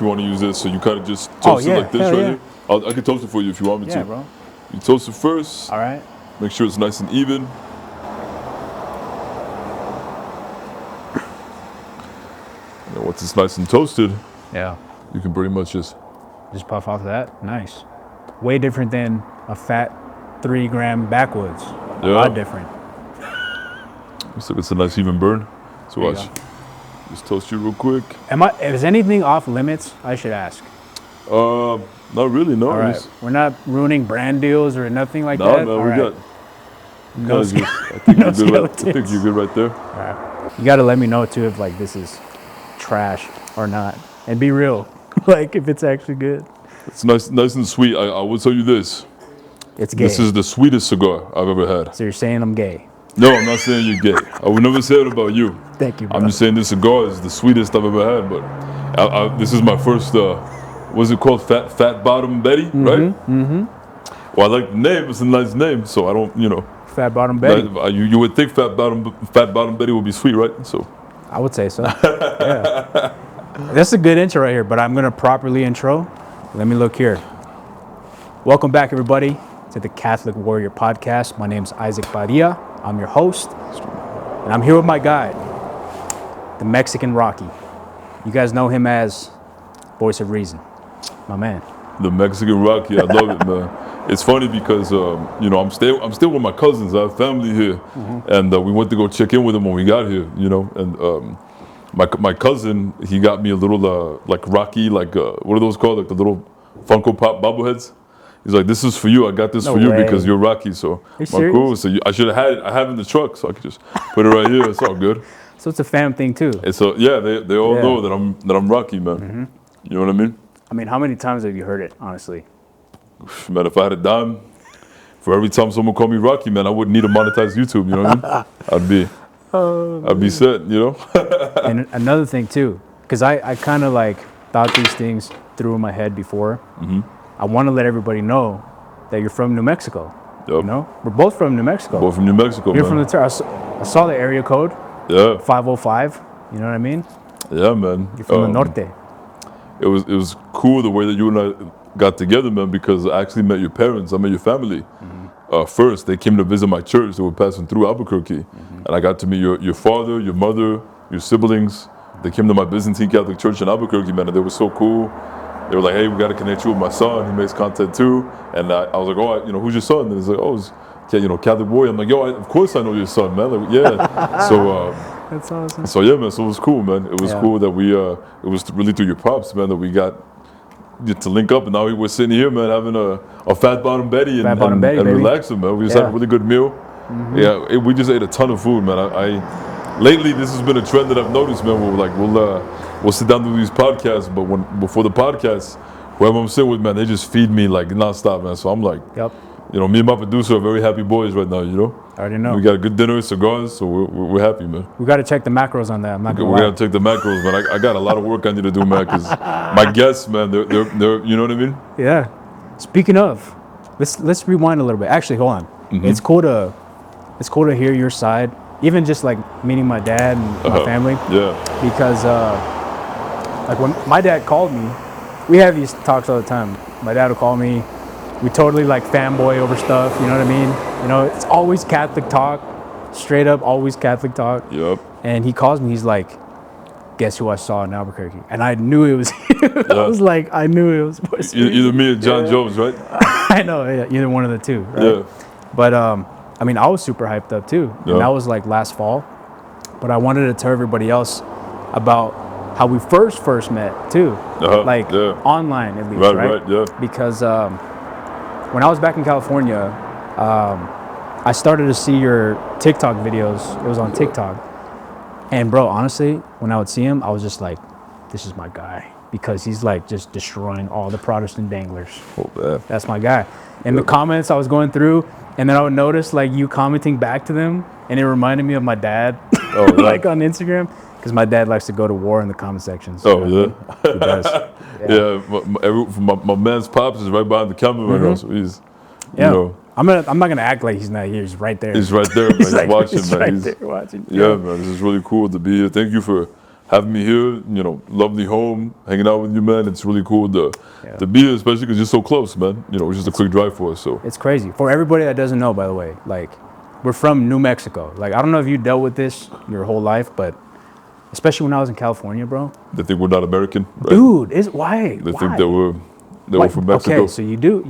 you want to use this, so you kind of just toast it like this right here. I can toast it for you if you want me to. Yeah, bro. You toast it first. All right. Make sure it's nice and even. And once it's nice and toasted, you can pretty much just puff off that. Nice. Way different than a fat 3-gram backwoods. A lot different. Looks like it's a nice even burn. So watch. Just toast you real quick. Is anything off limits? I should ask. Not really, no. All right. We're not ruining brand deals or nothing like that? No, we got... No, I think I think you're good right there. All right. You got to let me know, too, if, like, this is trash or not. And be real. Like, if it's actually good. It's nice and sweet. I will tell you this. It's gay. This is the sweetest cigar I've ever had. So you're saying I'm gay? No, I'm not saying you're gay. I would never say it about you. Thank you, bro. I'm just saying this cigar is the sweetest I've ever had. But this is my first, what's it called? Fat Bottom Betty, right? Mm-hmm. Well, I like the name. It's a nice name, so I don't, Fat Bottom Betty. You would think Fat Bottom Betty would be sweet, right? So I would say so. Yeah. That's a good intro right here, but I'm going to properly intro. Let me look here. Welcome back, everybody, to the Catholic Warrior Podcast. My name's Isaac Padilla. I'm your host, and I'm here with my guide, the Mexican Rocky. You guys know him as Voice of Reason, my man. The Mexican Rocky, I love it, man. It's funny because I'm still with my cousins. I have family here, and we went to go check in with them when we got here. And my cousin, he got me a little like Rocky, like what are those called? Like the little Funko Pop bobbleheads. He's like, this is for you. I got this for you because you're Rocky. So I'm cool. So I should have had it. I have it in the truck, so I could just put it right here. It's all good. So it's a fam thing too. And so they all know that I'm Rocky, man. Mm-hmm. You know what I mean? I mean, how many times have you heard it, honestly? Man, if I had a dime for every time someone called me Rocky, man, I wouldn't need to monetize YouTube. You know what I mean? I'd be set. And another thing too, because I kind of like thought these things through in my head before. Mm-hmm. I want to let everybody know that you're from New Mexico. Yep. We're both from New Mexico. Both from New Mexico, You're man. from I saw the area code. Yeah. 505. You know what I mean? Yeah, man. You're from the norte. It was cool the way that you and I got together, man, because I actually met your parents. I met your family. Mm-hmm. First, they came to visit my church. They were passing through Albuquerque. Mm-hmm. And I got to meet your father, your mother, your siblings. They came to my Byzantine Catholic church in Albuquerque, man, and they were so cool. They were like, hey, we got to connect you with my son. He makes content too. And I was like, oh, who's your son? And he's like, oh, it's, Catholic Warrior. I'm like, yo, of course I know your son, man. Like, yeah. So that's awesome. So yeah, man. So it was cool, man. It was cool that we. It was really through your props, man, that we got to link up. And now we're sitting here, man, having a Fat Bottom Betty and relaxing, man. We just had a really good meal. Mm-hmm. Yeah, we just ate a ton of food, man. Lately, this has been a trend that I've noticed, man. We'll sit down to these podcasts, but before the podcast, whoever I'm sitting with, man, they just feed me like nonstop, man. So I'm like, me and my producer are very happy boys right now, I already know. We got a good dinner, cigars, so we're happy, man. We got to check the macros on that. I'm not gonna lie. We got to check the macros, man. I got a lot of work I need to do, man, because my guests, man, they're, you know what I mean? Yeah. Speaking of, let's rewind a little bit. Actually, hold on. Mm-hmm. It's cool to hear your side. Even just like meeting my dad and my family. Yeah. Because like when my dad called me, we have these talks all the time. My dad will call me. We totally like fanboy over stuff. You know what I mean? It's always Catholic talk. Straight up, always Catholic talk. Yep. And he calls me. He's like, guess who I saw in Albuquerque? And I knew it was you. I was like, I knew it was. Either me or John Jones, right? I know. Yeah, either one of the two. Right? Yeah. But I mean, I was super hyped up too. Yeah. And that was like last fall. But I wanted to tell everybody else about how we first met too. Online at least, right? Right, yeah. Because when I was back in California, I started to see your TikTok videos. It was on TikTok. And bro, honestly, when I would see him, I was just like, this is my guy. Because he's like just destroying all the Protestant danglers. Oh, man. That's my guy. And the comments I was going through, and then I would notice like you commenting back to them, and it reminded me of my dad, like on Instagram, because my dad likes to go to war in the comment sections. Oh yeah, he does. My man's pops is right behind the camera right now, so he's, I'm not gonna act like he's not here. He's right there. He's right there, man. He's watching, man. Right there watching. Yeah, man. This is really cool to be here. Thank you for having me here. You know, lovely home, hanging out with you, man. It's really cool to be here, especially because you're so close, man. You know, it's just a quick drive for us. So it's crazy. For everybody that doesn't know, by the way, like we're from New Mexico. Like I don't know if you dealt with this your whole life, but especially when I was in California, bro. They think we're not American, right? Dude, why? They think that we're from Mexico. Okay, so you do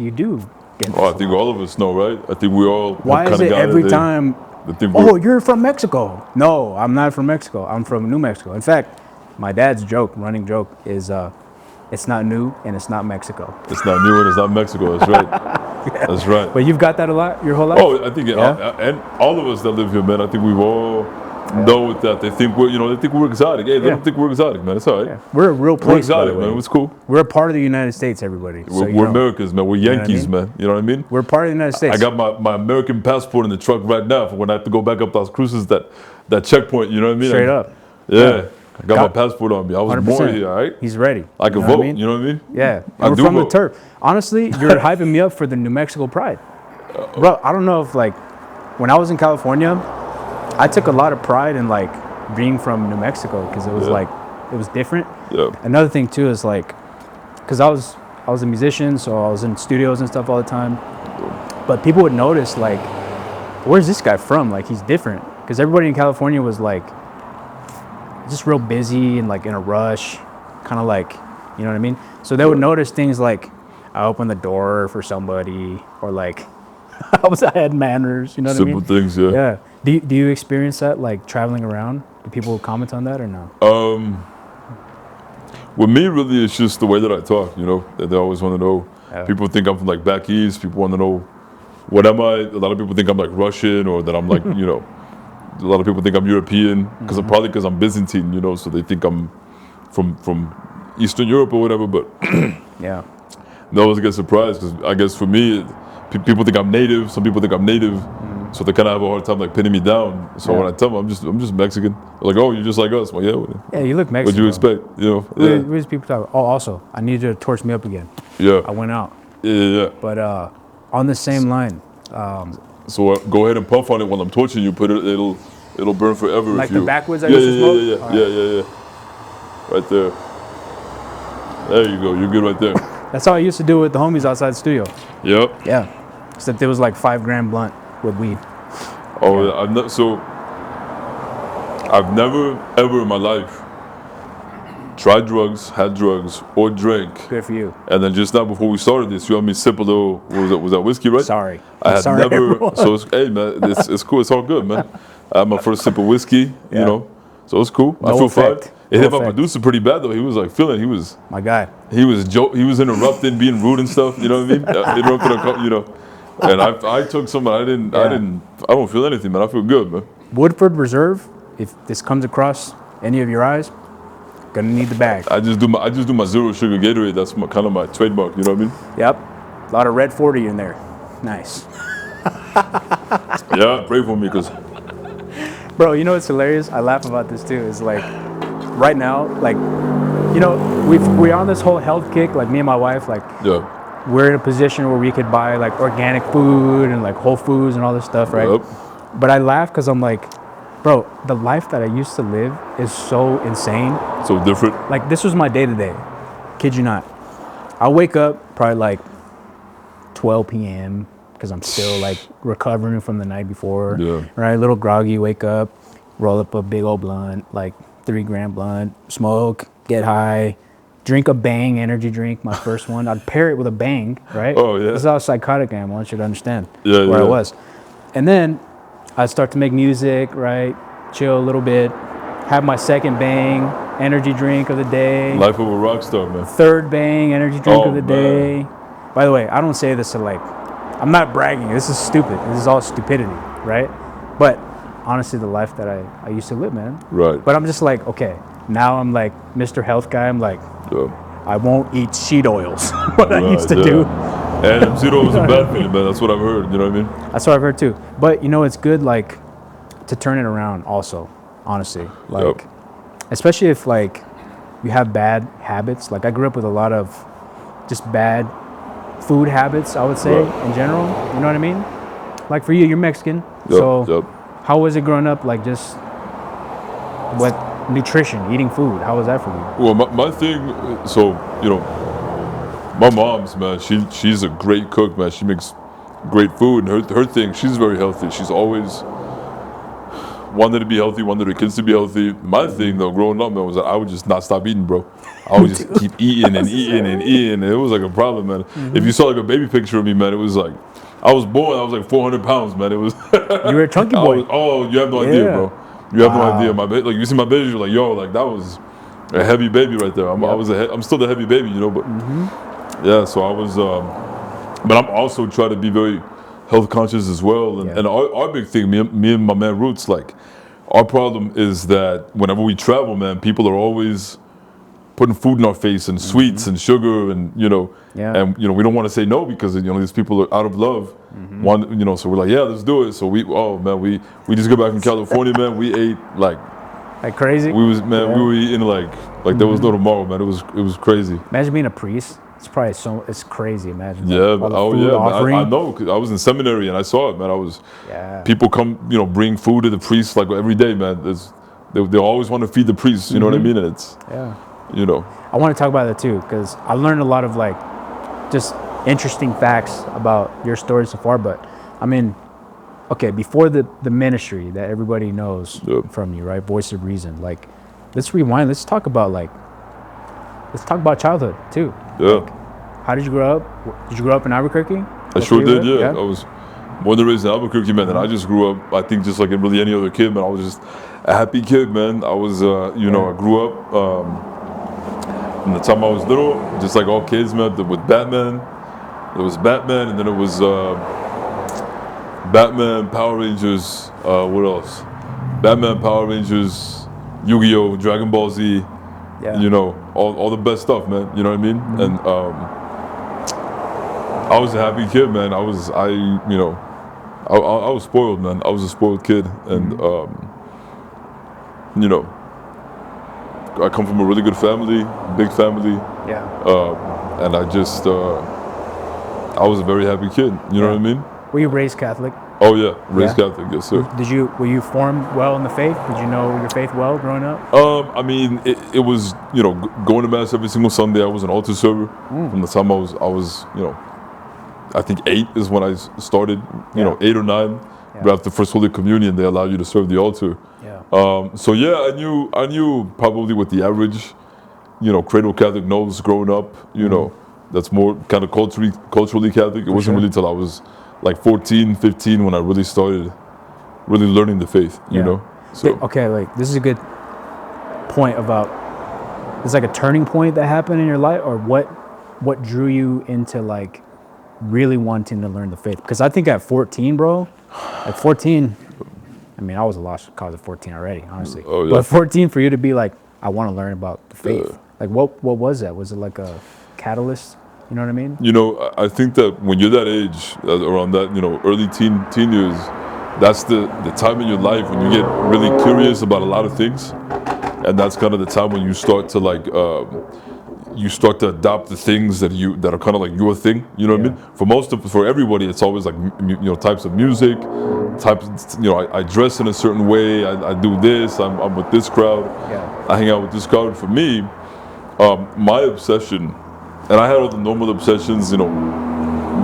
get this. Oh, I think all of us know, right? I think we all. Why is it every time? You're from Mexico. No, I'm not from Mexico. I'm from New Mexico. In fact, my dad's running joke is, it's not new and it's not Mexico. It's not new and it's not Mexico. That's right. That's right. But you've got that a lot your whole life? Oh, I think, and all of us that live here, man, I think we've all know that. They think we're exotic. Hey, they don't think we're exotic, man. It's all right. Yeah. We're a real place. We're exotic, man. It's cool. We're a part of the United States, everybody. We're Americans, man. We're Yankees, man. You know what I mean? We're part of the United States. I got my American passport in the truck right now for when I have to go back up Las Cruces, that checkpoint, you know what I mean? Straight up. Yeah. I got my passport on me. I was 100%. Born here, all right? He's ready. I can vote, you know what I mean? Yeah. We're from the turf. Honestly, you're hyping me up for the New Mexico pride. Bro, I don't know if, like, when I was in California, I took a lot of pride in, like, being from New Mexico because it was, like, it was different. Yeah. Another thing, too, is, like, because I was a musician, so I was in studios and stuff all the time. But people would notice, like, where's this guy from? Like, he's different. Because everybody in California was, like, just real busy and like in a rush, kind of like, you know what I mean? So they would notice things like I opened the door for somebody, or like I had manners, you know what I mean? Simple things, yeah. Yeah. Do you experience that, like traveling around? Do people comment on that or no? With me, really, it's just the way that I talk, you know? They always want to know. Yeah. People think I'm from like back east. People want to know, what am I? A lot of people think I'm like Russian, or that I'm like, you know, a lot of people think I'm European probably because I'm Byzantine, you know, so they think I'm from Eastern Europe or whatever. But yeah, they always get surprised because I guess for me, people think I'm native. Some people think I'm native, so they kind of have a hard time like pinning me down. So when I tell them I'm just Mexican, they're like, oh, you're just like us. Well, yeah, you look Mexican. What do you expect? You know, What does people talk? Oh, also, I need you to torch me up again. Yeah, I went out. Yeah. But on the same line. So go ahead and puff on it while I'm torching you. Put it, it'll burn forever. Like if you, the backwards I used to smoke? Yeah. Right there. There you go. You're good right there. That's how I used to do it with the homies outside the studio. Yep. Yeah. Except it was like 5 gram blunt with weed. Oh, yeah. I've never ever in my life tried drugs, had drugs, or drank. Good for you. And then just now before we started this, you had me sip a little. Was that whiskey, right? Sorry. I had sorry, never. everyone. So hey man, it's cool. It's all good, man. I had my first sip of whiskey, you know. So it's cool. I feel fine. It hit my producer pretty bad though. He was like feeling. He was my guy. He was interrupting, being rude and stuff. You know what I mean? Interrupting, you know. And I took some. I don't feel anything, man. I feel good, man. Woodford Reserve. If this comes across any of your eyes, gonna need the bag. I just do my zero sugar Gatorade. That's kind of my trademark. You know what I mean? Yep. A lot of red 40 in there. Nice. Yeah, pray for me, cause. Bro, you know what's hilarious? I laugh about this too. Is like, right now, like, you know, we're on this whole health kick. Like me and my wife, like, we're in a position where we could buy like organic food and like Whole Foods and all this stuff, right? Yep. But I laugh because I'm like, bro, the life that I used to live is so insane. So different. Like, this was my day-to-day. Kid you not. I wake up probably like 12 p.m. because I'm still like recovering from the night before. Yeah. Right? A little groggy, wake up, roll up a big old blunt, like 3 gram blunt, smoke, get high, drink a Bang energy drink, my first one. I'd pair it with a Bang, right? Oh, yeah. This is how psychotic I am. I want you to understand where I was. And then I start to make music, right? Chill a little bit. Have my second Bang energy drink of the day. Life of a rock star, man. 3rd Bang energy drink of the day. By the way, I don't say this to like, I'm not bragging. This is stupid. This is all stupidity, right? But honestly, the life that I used to live, man. Right. But I'm just like, okay, now I'm like Mr. Health Guy. I'm like, I won't eat seed oils. What I used to do. And seed oils are bad for you, man. That's what I've heard. You know what I mean? That's what I've heard too. But you know, it's good like to turn it around also, honestly. Like, especially if like you have bad habits. Like I grew up with a lot of just bad food habits, I would say, in general. You know what I mean? Like for you, you're Mexican. So how was it growing up? Like just nutrition, eating food? How was that for you? Well, my thing, so, you know, my mom's, man, she's a great cook, man. She makes great food, and her thing, she's very healthy. She's always wanted to be healthy, wanted her kids to be healthy. My thing, though, growing up, man, was that I would just not stop eating, bro. I would just keep eating and eating and eating, and it was like a problem, man. If you saw like a baby picture of me, man, it was like, I was born, I was like 400 pounds, man. It was. You were a chunky boy. Oh, you have no idea, bro. You have no idea. Like, you see my baby, you're like, yo, like that was a heavy baby right there. I'm still the heavy baby, you know, but yeah. So I was, but I'm also trying to be very health conscious as well. And our big thing, me and my man Roots, like, our problem is that whenever we travel, man, people are always putting food in our face and sweets and sugar and, you know, and, you know, we don't want to say no because, you know, these people are out of love. You know, so we're like, yeah, let's do it. So we just got back from California, man. We ate like crazy. We were eating like there was no tomorrow, man. It was crazy. Imagine being a priest. It's probably it's crazy. Imagine. Yeah, I know. 'Cause I was in seminary and I saw it, man. People come, you know, bring food to the priests like every day, man. They always want to feed the priests. You know what I mean? And it's you know. I want to talk about that too because I learned a lot of like just interesting facts about your story so far. But I mean, okay, before the ministry that everybody knows from you, right? Voice of Reason. Like, let's rewind. Let's talk about childhood too. Yeah. Like, how did you grow up? Did you grow up in Albuquerque? I sure did. Yeah. I was born and raised in Albuquerque, man. And I just grew up. I think just like really any other kid, man. I was just a happy kid, man. I was, you know, I grew up. From the time I was little, just like all kids, man, with Batman. There was Batman, and then it was Batman, Power Rangers, what else? Batman, Power Rangers, Yu-Gi-Oh!, Dragon Ball Z, you know, all the best stuff, man, you know what I mean? And I was a happy kid, man. I was spoiled, man. I was a spoiled kid, and you know, I come from a really good family, big family. And I just, I was a very happy kid. You know what I mean? Were you raised Catholic? Oh yeah, raised Catholic, yes sir. Were you formed well in the faith? Did you know your faith well growing up? I mean, it was, you know, going to mass every single Sunday. I was an altar server from the time I was, you know, I think 8 is when I started. You know, 8 or 9. Right after First Holy Communion, they allow you to serve the altar. So yeah, I knew probably what the average, you know, cradle Catholic knows growing up. You know, that's more kind of culturally Catholic. It wasn't really till I was like 14, 15 when I really started really learning the faith. You know. So okay, like this is a good point about. It's like a turning point that happened in your life, or what drew you into like really wanting to learn the faith? Because I think at 14, bro, at 14. I mean, I was a lost cause at 14 already, honestly. But 14 for you to be like, I want to learn about the faith. Like, what was that? Was it like a catalyst? You know what I mean? You know, I think that when you're that age, around that, you know, early teen years, that's the time in your life when you get really curious about a lot of things, and that's kind of the time when you start to like, you start to adopt the things that are kind of like your thing. You know what I mean? For everybody, it's always like, you know, types of music. You know, I dress in a certain way. I do this. I'm with this crowd. I hang out with this crowd. For me, my obsession, and I had all the normal obsessions. You know,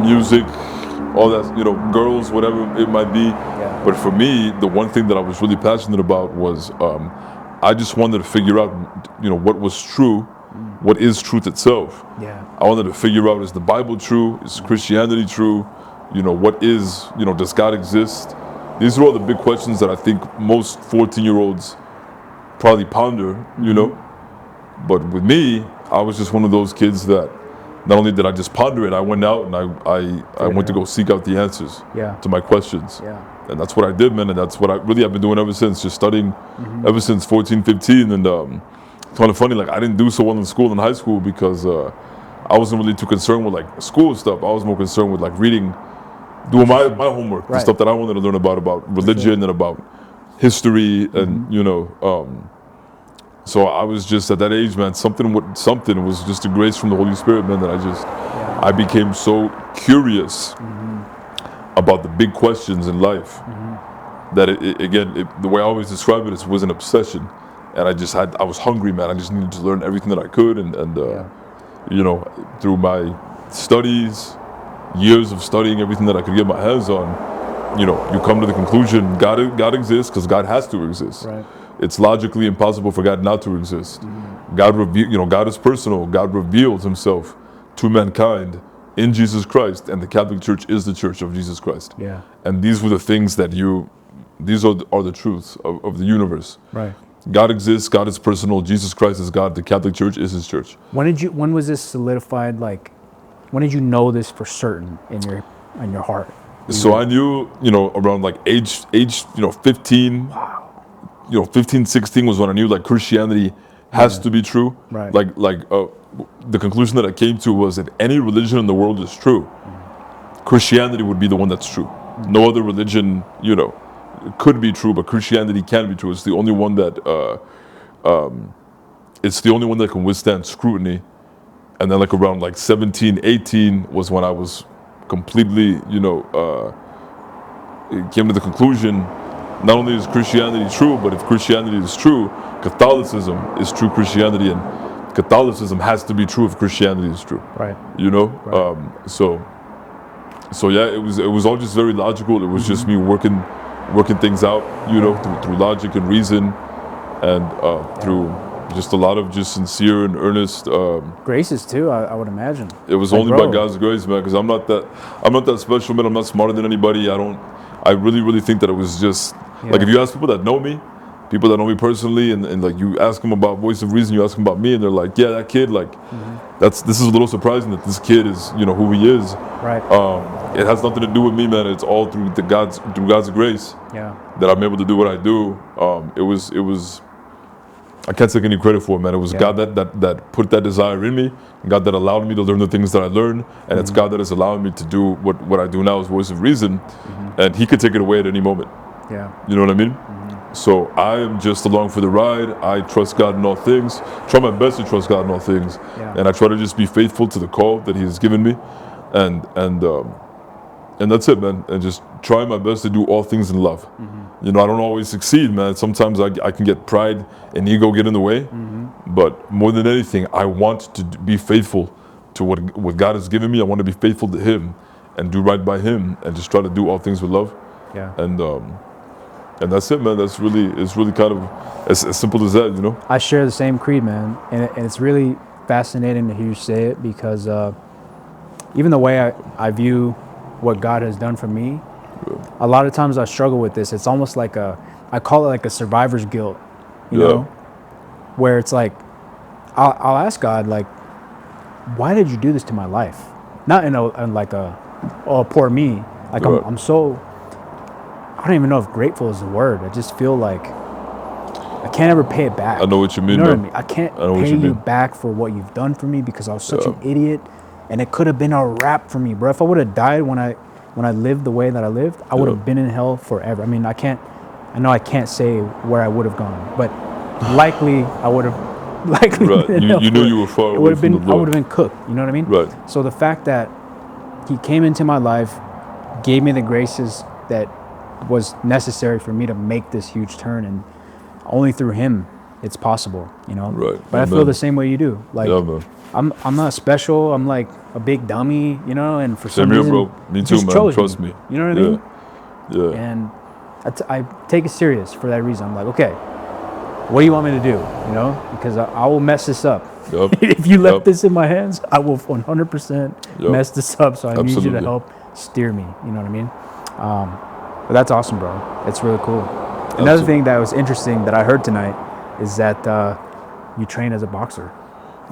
music, all that. You know, girls, whatever it might be. But for me, the one thing that I was really passionate about was I just wanted to figure out, you know, what was true, what is truth itself. I wanted to figure out, is the Bible true? Is Christianity true? You know, what is, you know, does God exist? These are all the big questions that I think most 14-year-olds probably ponder, you know. But with me, I was just one of those kids that not only did I just ponder it, I went out and I went to go seek out the answers to my questions. And that's what I did, man. And that's what I've been doing ever since, just studying ever since 14, 15. And it's kind of funny, like I didn't do so well in school, in high school, because I wasn't really too concerned with like school stuff. I was more concerned with like reading, doing my homework, the stuff that I wanted to learn about religion and about history, and you know. So I was just at that age, man. Something was just a grace from the Holy Spirit, man. That I became so curious about the big questions in life that the way I always describe it was an obsession. and I was hungry, man. I just needed to learn everything that I could, and you know, through my studies, years of studying everything that I could get my hands on, you know, you come to the conclusion God exists because God has to exist. Right. It's logically impossible for God not to exist. God is personal. God reveals himself to mankind in Jesus Christ, and the Catholic Church is the Church of Jesus Christ. Yeah. And these were the things that these are the truths of the universe. Right. God exists, God is personal, Jesus Christ is God, the Catholic Church is his church. When was this solidified? Like, when did you know this for certain in your heart? So I knew, you know, around like age, 15, Wow. 15, 16 was when I knew like Christianity has to be true. Right. The conclusion that I came to was that any religion in the world is true. Christianity would be the one that's true. No other religion, you know, could be true, but Christianity can be true. It's the only one that can withstand scrutiny. And then like around like 17, 18 was when I was completely, you know, came to the conclusion, not only is Christianity true, but if Christianity is true, Catholicism is true Christianity, and Catholicism has to be true if Christianity is true. Right. You know? Right. So yeah, it was all just very logical. It was just me working things out, you know, through logic and reason, and through just a lot of just sincere and earnest graces too, I would imagine. It was only by God's grace, man, because I'm not that special, man. I'm not smarter than anybody. I really think that it was just like, if you ask people that know me personally, and like you ask them about Voice of Reason, you ask them about me, and they're like, yeah, that kid, like this is a little surprising that this kid is, you know, who he is. Right. It has nothing to do with me, man. It's all through God's grace. Yeah. That I'm able to do what I do. It was I can't take any credit for it, man. It was God that put that desire in me, God that allowed me to learn the things that I learned, and it's God that is allowing me to do what I do now as Voice of Reason, and he could take it away at any moment. Yeah. You know what I mean? So I am just along for the ride. I trust God in all things, try my best to trust God in all things, and I try to just be faithful to the call that he has given me, and that's it, man. And just try my best to do all things in love. You know, I don't always succeed, man. Sometimes I can get pride and ego get in the way. But more than anything, I want to be faithful to what God has given me. I want to be faithful to him and do right by him and just try to do all things with love. Yeah. And that's it, man. It's really kind of as simple as that, you know? I share the same creed, man. And it's really fascinating to hear you say it, because even the way I view what God has done for me, a lot of times I struggle with this. It's almost like I call it like a survivor's guilt, you know, where it's like, I'll ask God, like, why did you do this to my life? Not in like oh, poor me. Like I'm so, I don't even know if grateful is the word. I just feel like I can't ever pay it back. I know what you mean, You know man. what I mean? I can't pay you back for what you've done for me, because I was such an idiot, and it could have been a wrap for me, bro. If I would have died when I lived the way that I lived, I would have been in hell forever. I mean, I know I can't say where I would have gone, but likely I would have right. You knew you were far away from the Lord. I would have been cooked, you know what I mean? Right. So the fact that he came into my life, gave me the graces that was necessary for me to make this huge turn, and only through him it's possible, you know? Right. But I feel the same way you do. Like, man. I'm not special. I'm like a big dummy, you know, and for some Same here, reason, bro. Me too, man. Trust me. You know what I mean? Yeah. And I take it serious for that reason. I'm like, okay, what do you want me to do? You know, because I will mess this up. Yep. If you left this in my hands, I will 100% mess this up. So I need you to help steer me. You know what I mean? But that's awesome, bro. It's really cool. Another thing that was interesting that I heard tonight is that you train as a boxer.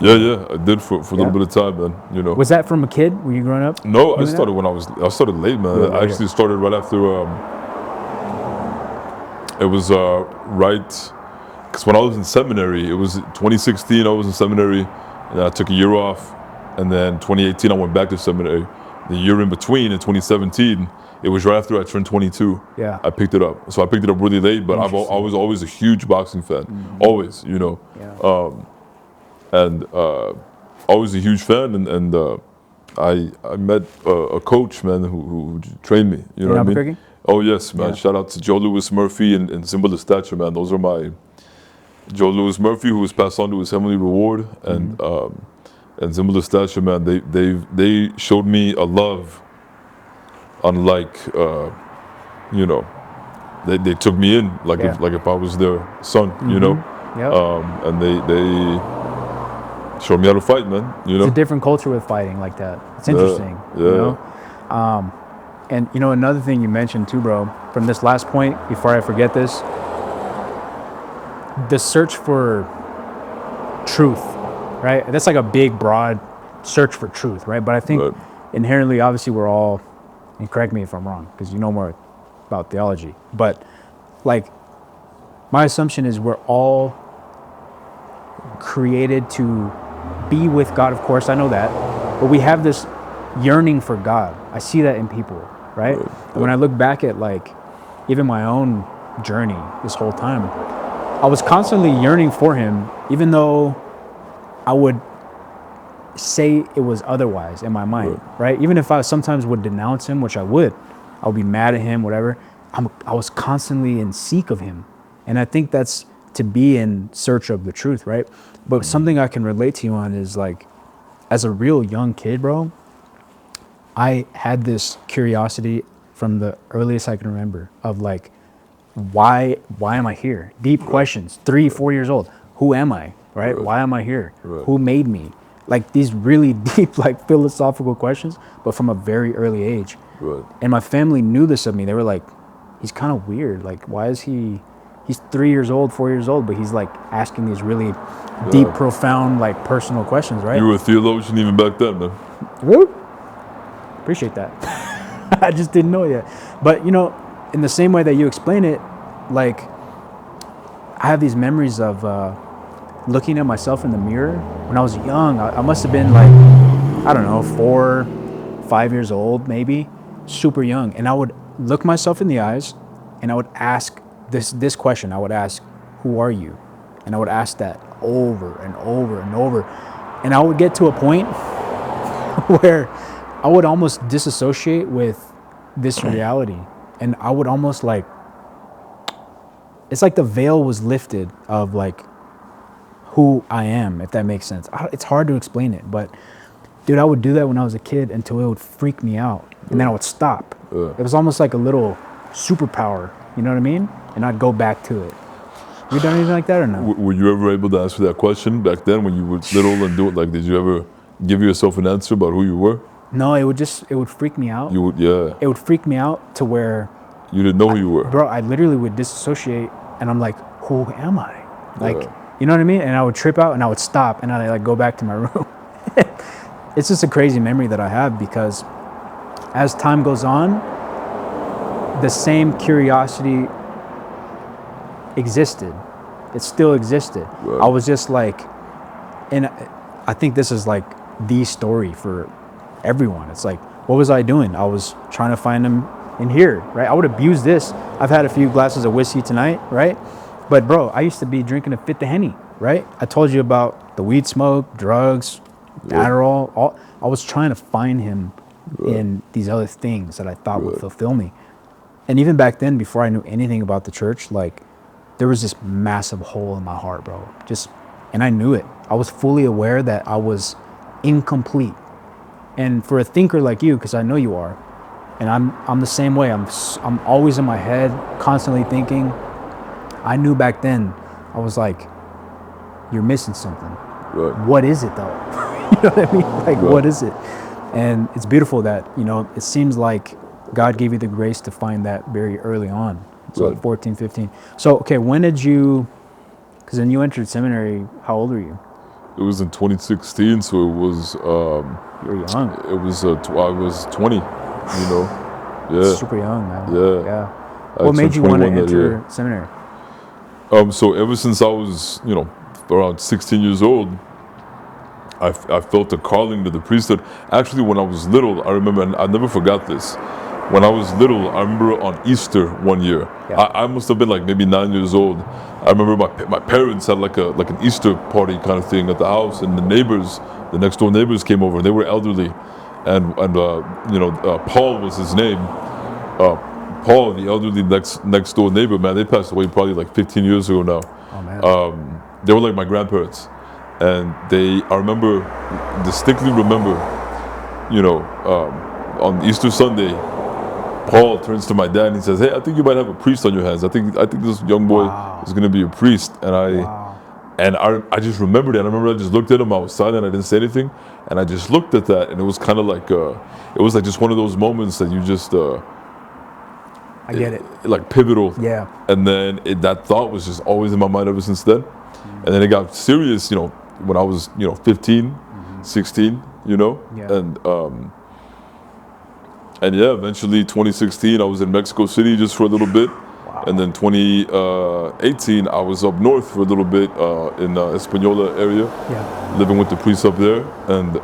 Yeah, I did for a little bit of time, man. You know. Was that from a kid? Were you growing up? No, I started I started late, man. Really? I actually started right after. It was right, because when I was in seminary, it was 2016. I was in seminary, and I took a year off, and then 2018 I went back to seminary. The year in between, in 2017, it was right after I turned 22. Yeah. I picked it up. So I picked it up really late, but I was always a huge boxing fan. Always, you know. Yeah. And always a huge fan, and I met a coach, man, who trained me. You know what I mean? Oh yes, man. Yeah. Shout out to Joe Louis Murphy and Symbol of Stature, man. Those are Joe Louis Murphy, who was passed on to his heavenly reward, and similar stature, man. They showed me a love, unlike they took me in like if I was their son, and they showed me how to fight, man. It's a different culture with fighting like that. It's interesting, And another thing you mentioned too, bro, from this last point, before I forget this, the search for truth, right? That's like a big, broad search for truth, right? But I think inherently, obviously, we're all, and correct me if I'm wrong, because you know more about theology, but like my assumption is we're all created to be with God, of course, I know that, but we have this yearning for God. I see that in people, right? And when I look back at like even my own journey this whole time, I was constantly yearning for him, even though I would say it was otherwise in my mind, right? Even if I sometimes would denounce him, which I would be mad at him, whatever. I was constantly in seek of him. And I think that's to be in search of the truth, right? But something I can relate to you on is like, as a real young kid, bro, I had this curiosity from the earliest I can remember of like, why am I here? Deep questions, 3-4 years old. Who am I, right? Why am I here? Who made me? Like these really deep, like philosophical questions, but from a very early age. And my family knew this of me. They were like, he's kind of weird. Like, why is he's 3 years old, 4 years old, but he's like asking these really deep, profound, like personal questions, right? You were a theologian even back then, man. Woo! Appreciate that. I just didn't know yet. But, in the same way that you explain it, like, I have these memories of looking at myself in the mirror when I was young. I must have been like, I don't know, 4, 5 years old, maybe, super young. And I would look myself in the eyes and I would ask this question. I would ask, who are you? And I would ask that over and over and over. And I would get to a point where I would almost disassociate with this reality. And I would almost like, it's like the veil was lifted of like who I am, if that makes sense. It's hard to explain it, but dude, I would do that when I was a kid until it would freak me out. And then I would stop. It was almost like a little superpower, you know what I mean? And I'd go back to it. You done anything like that or no? Were you ever able to answer that question back then when you were little and do it? Like, did you ever give yourself an answer about who you were? No, it would freak me out. It would freak me out to where you didn't know who you were. Bro, I literally would disassociate and I'm like, who am I? Like, you know what I mean? And I would trip out and I would stop and I'd like go back to my room. It's just a crazy memory that I have because as time goes on, the same curiosity existed. It still existed. I was just like, and I think this is like the story for everyone. It's like, what was I doing? I was trying to find him in here, right? I would abuse this. I've had a few glasses of whiskey tonight, right? But bro, I used to be drinking a fifth of Henny, right? I told you about the weed smoke, drugs, Adderall. I was trying to find him in these other things that I thought would fulfill me. And even back then, before I knew anything about the church, like there was this massive hole in my heart, bro. And I knew it. I was fully aware that I was incomplete. And for a thinker like you, because I know you are, and I'm the same way. I'm always in my head, constantly thinking. I knew back then, I was like, you're missing something. What is it though? You know what I mean? Like, what is it? And it's beautiful that, it seems like God gave you the grace to find that very early on. So like 14, 15. So, okay, when did you, because then you entered seminary, how old were you? It was in 2016, so it was... you were young. It was, I was 20, Super young, man. Yeah. What made you want to enter seminary? So ever since I was, around 16 years old, I felt a calling to the priesthood. Actually, when I was little, I remember, and I never forgot this. When I was little, I remember on Easter one year, I must have been like maybe 9 years old. I remember my parents had like an Easter party kind of thing at the house, and the next door neighbors came over, and they were elderly, and Paul was his name. Paul, the elderly next door neighbor, man, they passed away probably like 15 years ago now. Oh man. they were like my grandparents, and distinctly remember, on Easter Sunday, Paul turns to my dad and he says, "Hey, I think you might have a priest on your hands. I think this young boy is going to be a priest." And I just remembered it. I remember I just looked at him. I was silent. I didn't say anything, and I just looked at that, and it was kind of like it was like just one of those moments that you just I get it. Like pivotal. Yeah. And then that thought was just always in my mind ever since then. And then it got serious, when I was 15, 16, and yeah, eventually 2016 I was in Mexico City just for a little bit. Wow. And then 2018 I was up north for a little bit in Española area, living with the priests up there. And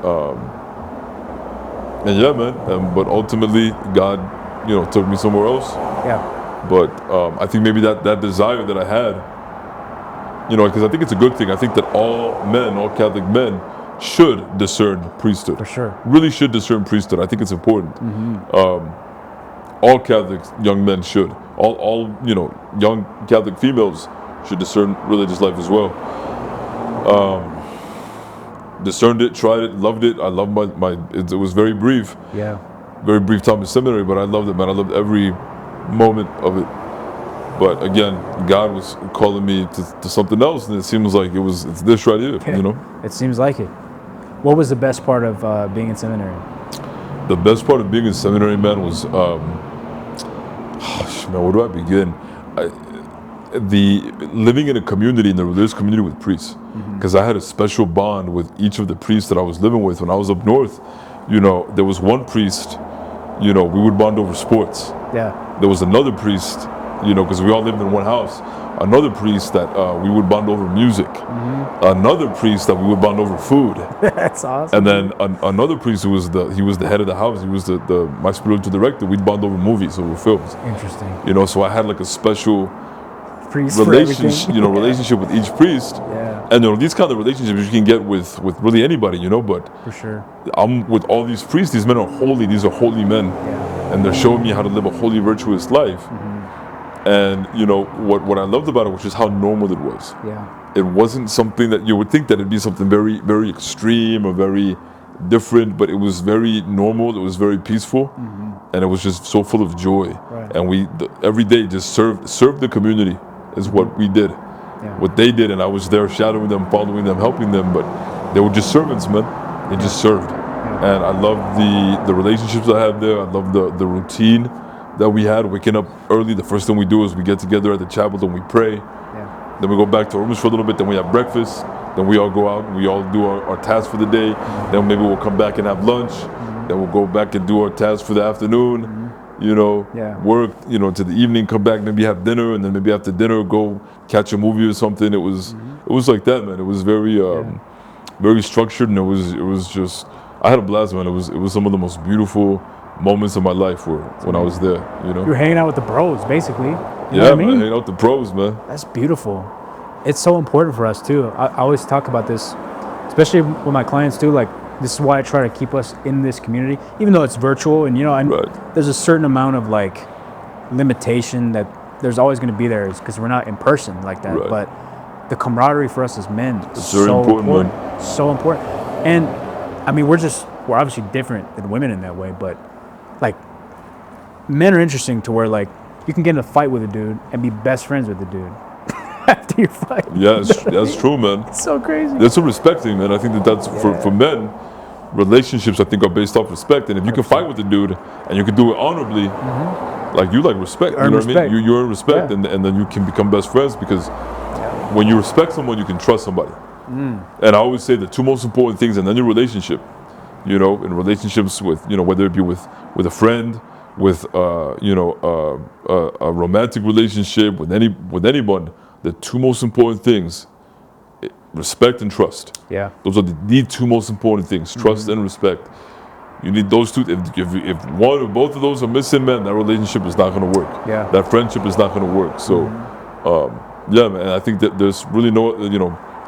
yeah, man. But ultimately God, took me somewhere else. Yeah. But I think maybe that desire that I had, because I think it's a good thing. I think that all Catholic men should discern priesthood. For sure. Really should discern priesthood. I think it's important. All Catholic young men should. All young Catholic females should discern religious life as well. Discerned it, tried it, loved it. I loved it was very brief. Yeah. Very brief time in seminary, but I loved it, man. I loved every moment of it. But again, God was calling me to something else, and it seems like it's this right here, It seems like it. What was the best part of being in seminary? The best part of being in seminary, man, was, man, where do I begin? The living in a community, in the religious community with priests, because I had a special bond with each of the priests that I was living with. When I was up north, there was one priest, we would bond over sports. Yeah. There was another priest, because we all lived in one house. Another priest that we would bond over music. Another priest that we would bond over food. That's awesome. And then another priest who was the head of the house. He was my spiritual director. We'd bond over movies, over films. Interesting. So I had like a special priest relationship with each priest. Yeah. And these kind of relationships you can get with really anybody, but for sure. I'm with all these priests. These men are holy. These are holy men. Yeah. And they're showing me how to live a holy, virtuous life. And what I loved about it was just how normal it was. Yeah. It wasn't something that you would think that it'd be something very, very extreme or very different, but it was very normal. It was very peaceful, and it was just so full of joy. Right. And we every day just served the community is what we did. Yeah. What they did, and I was there shadowing them, following them, helping them, but they were just servants, man. They just served. Yeah. And I loved the relationships I had there. I loved the routine that we had, waking up early. The first thing we do is we get together at the chapel and we pray. Yeah. Then we go back to our rooms for a little bit. Then we have breakfast. Then we all go out and we all do our tasks for the day. Then maybe we'll come back and have lunch. Then we'll go back and do our tasks for the afternoon. Work, to the evening, come back, maybe have dinner, and then maybe after dinner go catch a movie or something. It was like that, man. It was very very structured, and it was just, I had a blast, man. It was some of the most beautiful moments of my life when I was there, You were hanging out with the bros, basically. You know what I mean? Hanging out with the pros, man. That's beautiful. It's so important for us, too. I always talk about this, especially with my clients, too. Like, this is why I try to keep us in this community, even though it's virtual. And, there's a certain amount of, like, limitation that there's always going to be there because we're not in person like that. Right. But the camaraderie for us as men is so important. Man. So important. And, I mean, we're obviously different than women in that way, but like, men are interesting to where, like, you can get in a fight with a dude and be best friends with the dude after you fight. Yeah, that's true, man. It's so crazy. That's a respect thing, man. I think that's for men, relationships, I think, are based off respect. And if you can fight with a dude and you can do it honorably, like, you like respect. You know what I mean? You earn respect, and then you can become best friends because when you respect someone, you can trust somebody. And I always say the two most important things in any relationship, in relationships with, whether it be with a friend, with a romantic relationship, with anyone, the two most important things, respect and trust. Yeah. Those are the two most important things, trust and respect. You need those two. If one or both of those are missing, man, that relationship is not going to work. Yeah. That friendship is not going to work. So, yeah, man, I think that there's really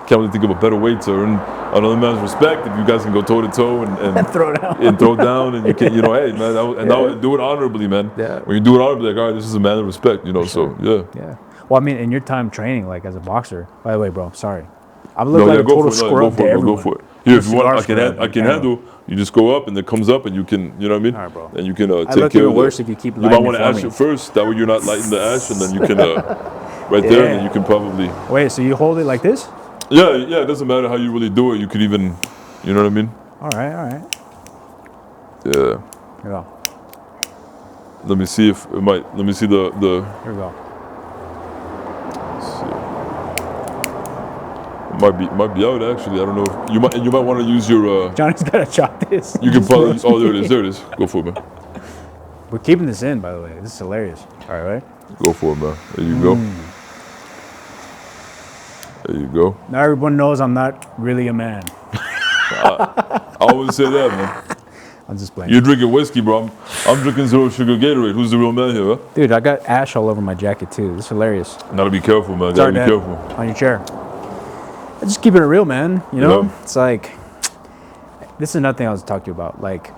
can't really think of a better way to earn another man's respect if you guys can go toe to toe and throw down and throw down, and you can, hey, man, do it honorably, man. Yeah. When you do it honorably, like, all right, this is a man of respect, Sure. So yeah. Yeah. Well, I mean, in your time training, like as a boxer, by the way, bro, sorry, I look like a total scrub to everyone. Go for it. Here, if you want, I can handle. You just go up and it comes up and you can, you know what I mean? All right, bro. And you can take care of it. I look even worse if you keep lighting it for me. You might want to ash it first. That way you're not lighting the ash, and then you can, right there, and then you can probably. Wait, so you hold it like this? Yeah. It doesn't matter how you really do it. You could even, you know what I mean? All right. Yeah. Here we go. Let me see if it might. Let me see the. Here we go. Might be out actually. I don't know. If you might want to use your. Johnny's gotta chop this. You can probably. Oh, there it is. Go for it, man. We're keeping this in, by the way. This is hilarious. All right. Go for it, man. There you go. There you go. Now everyone knows I'm not really a man. I always say that, man. I'm just playing. You're drinking whiskey, bro. I'm drinking zero sugar Gatorade. Who's the real man here, huh? Dude, I got ash all over my jacket too. This is hilarious. Gotta be careful, man. Sorry, Gotta be Dad. careful. On your chair. I'm just keeping it real, man. You know, It's like, this is another thing I was talking to you about. Like,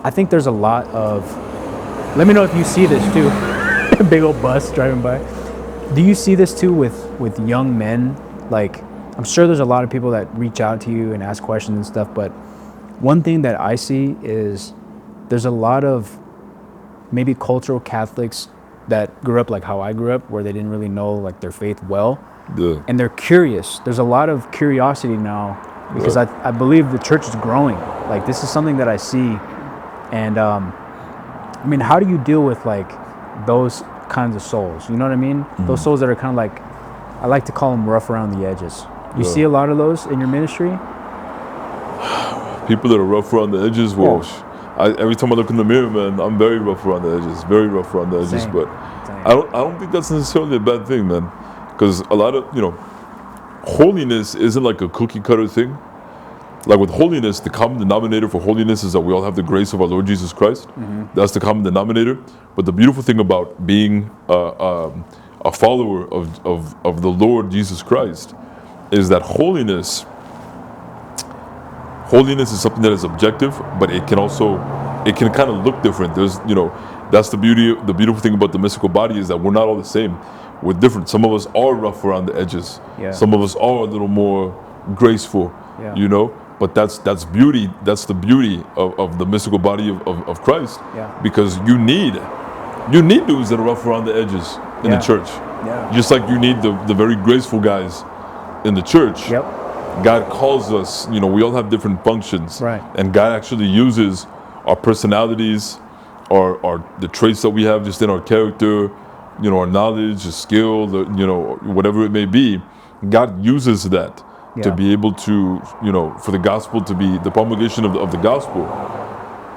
I think there's a lot of, let me know if you see this too. Big old bus driving by. Do you see this too with young men? Like, I'm sure there's a lot of people that reach out to you and ask questions and stuff, but one thing that I see is there's a lot of maybe cultural Catholics that grew up like how I grew up, where they didn't really know like their faith well. Yeah. And they're curious. There's a lot of curiosity now because I believe the church is growing. Like, this is something that I see. And I mean, how do you deal with like those kinds of souls? You know what I mean? Mm-hmm. Those souls that are kind of like, I like to call them rough around the edges. You see a lot of those in your ministry? People that are rough around the edges, well, every time I look in the mirror, man, I'm very rough around the edges. Very rough around the edges. Same. But I don't think that's necessarily a bad thing, man. Because a lot of, holiness isn't like a cookie cutter thing. Like with holiness, the common denominator for holiness is that we all have the grace of our Lord Jesus Christ. Mm-hmm. That's the common denominator. But the beautiful thing about being a follower of the Lord Jesus Christ is that holiness is something that is objective, but it can kind of look different. There's, that's the beautiful thing about the mystical body is that we're not all the same. We're different. Some of us are rough around the edges. Yeah. Some of us are a little more graceful, but that's beauty. That's the beauty of the mystical body of Christ. Yeah. Because you need dudes that are rough around the edges in the church. Yeah. Just like you need the very graceful guys in the church. Yep. God calls us, we all have different functions. Right. And God actually uses our personalities, our the traits that we have just in our character, our knowledge, the skill, whatever it may be. God uses that to be able to, for the gospel to be the promulgation of the gospel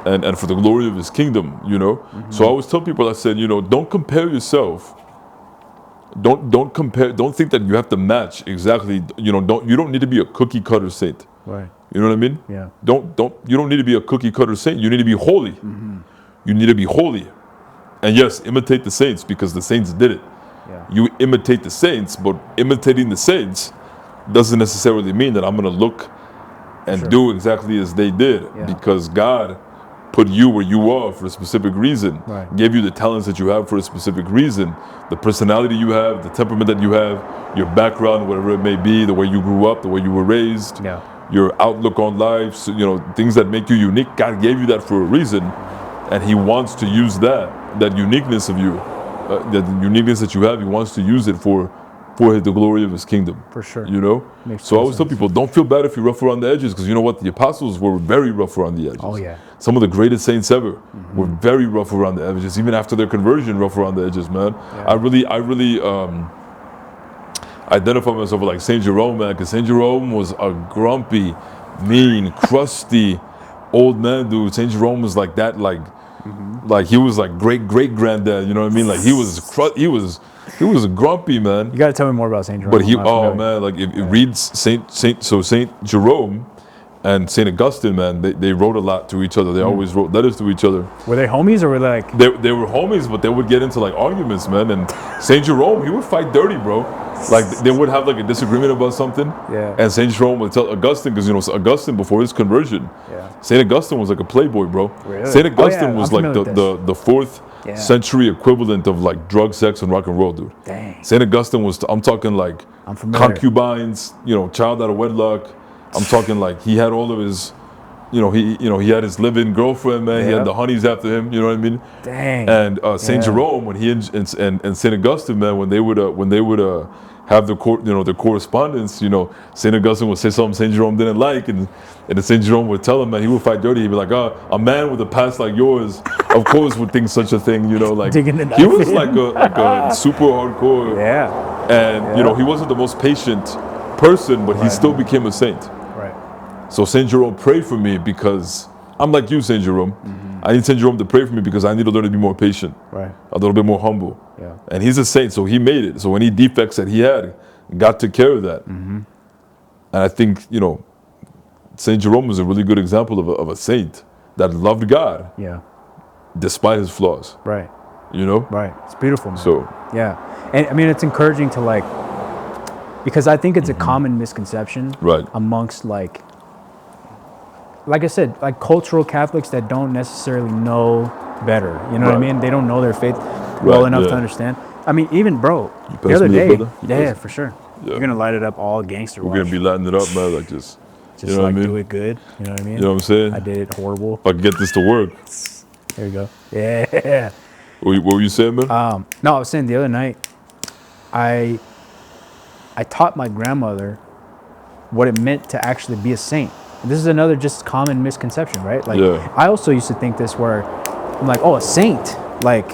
and for the glory of his kingdom, Mm-hmm. So I always tell people, I said, don't compare yourself. Don't compare. Don't think that you have to match exactly. You don't need to be a cookie cutter saint. Right. You know what I mean? Yeah. You don't need to be a cookie cutter saint. You need to be holy. Mm-hmm. You need to be holy. And yes, imitate the saints because the saints did it. Yeah. You imitate the saints, but imitating the saints doesn't necessarily mean that I'm going to look and do exactly as they did, because God put you where you are for a specific reason, gave you the talents that you have for a specific reason, the personality you have, the temperament that you have, your background, whatever it may be, the way you grew up, the way you were raised, your outlook on life, things that make you unique. God gave you that for a reason, and he wants to use that uniqueness of you, that uniqueness that you have, he wants to use it for the glory of his kingdom. For sure. So I always tell people, don't feel bad if you're rough around the edges, because you know what? The apostles were very rough around the edges. Oh, yeah. Some of the greatest saints ever were very rough around the edges, even after their conversion, rough around the edges, man. Yeah. I really identify myself with like Saint Jerome, man, because Saint Jerome was a grumpy, mean, crusty old man, dude. Saint Jerome was like that, like he was like great granddad, you know what I mean? Like he was a grumpy man. You got to tell me more about Saint Jerome. But if you read Saint Jerome, and St. Augustine, man, they wrote a lot to each other. They always wrote letters to each other. Were they homies or were they like? They were homies, but they would get into like arguments, man. And St. Jerome, he would fight dirty, bro. Like they would have like a disagreement about something. Yeah. And St. Jerome would tell Augustine, because Augustine before his conversion, St. Augustine was like a playboy, bro. Really? St. Augustine was I'm like familiar the fourth century equivalent of like drug, sex, and rock and roll, dude. Dang. St. Augustine was, I'm talking like concubines, child out of wedlock. I'm talking like he had all of his, he had his live-in girlfriend, man. He had the honeys after him. You know what I mean? Dang. And Saint Jerome, when he and Saint Augustine, man, when they would have the correspondence, Saint Augustine would say something Saint Jerome didn't like, and then Saint Jerome would tell him, man, he would fight dirty. He'd be like, a man with a past like yours, of course, would think such a thing. Like he was like a super hardcore. Yeah. And he wasn't the most patient person, but he still became a saint. So St. Jerome prayed for me because I'm like you, St. Jerome. I need St. Jerome to pray for me because I need to learn to be more patient, a little bit more humble. Yeah. And he's a saint, so he made it. So any defects that he had, God took care of that. And I think, St. Jerome was a really good example of a saint that loved God despite his flaws. Right. Right. It's beautiful, man. So. Yeah. And I mean, it's encouraging to because I think it's a common misconception amongst like I said, like cultural Catholics that don't necessarily know better. You know what I mean? They don't know their faith well enough to understand. I mean, even bro, the other day, for sure. Yeah. You're gonna light it up all gangster. We're gonna be lighting it up, man, like just like I mean? Do it good. You know what I mean? You know what I'm saying? I did it horrible. If I can get this to work. There you go. Yeah. What were you saying, man? No, I was saying the other night, I taught my grandmother what it meant to actually be a saint. This is another just common misconception, right? I also used to think this where I'm like, a saint, like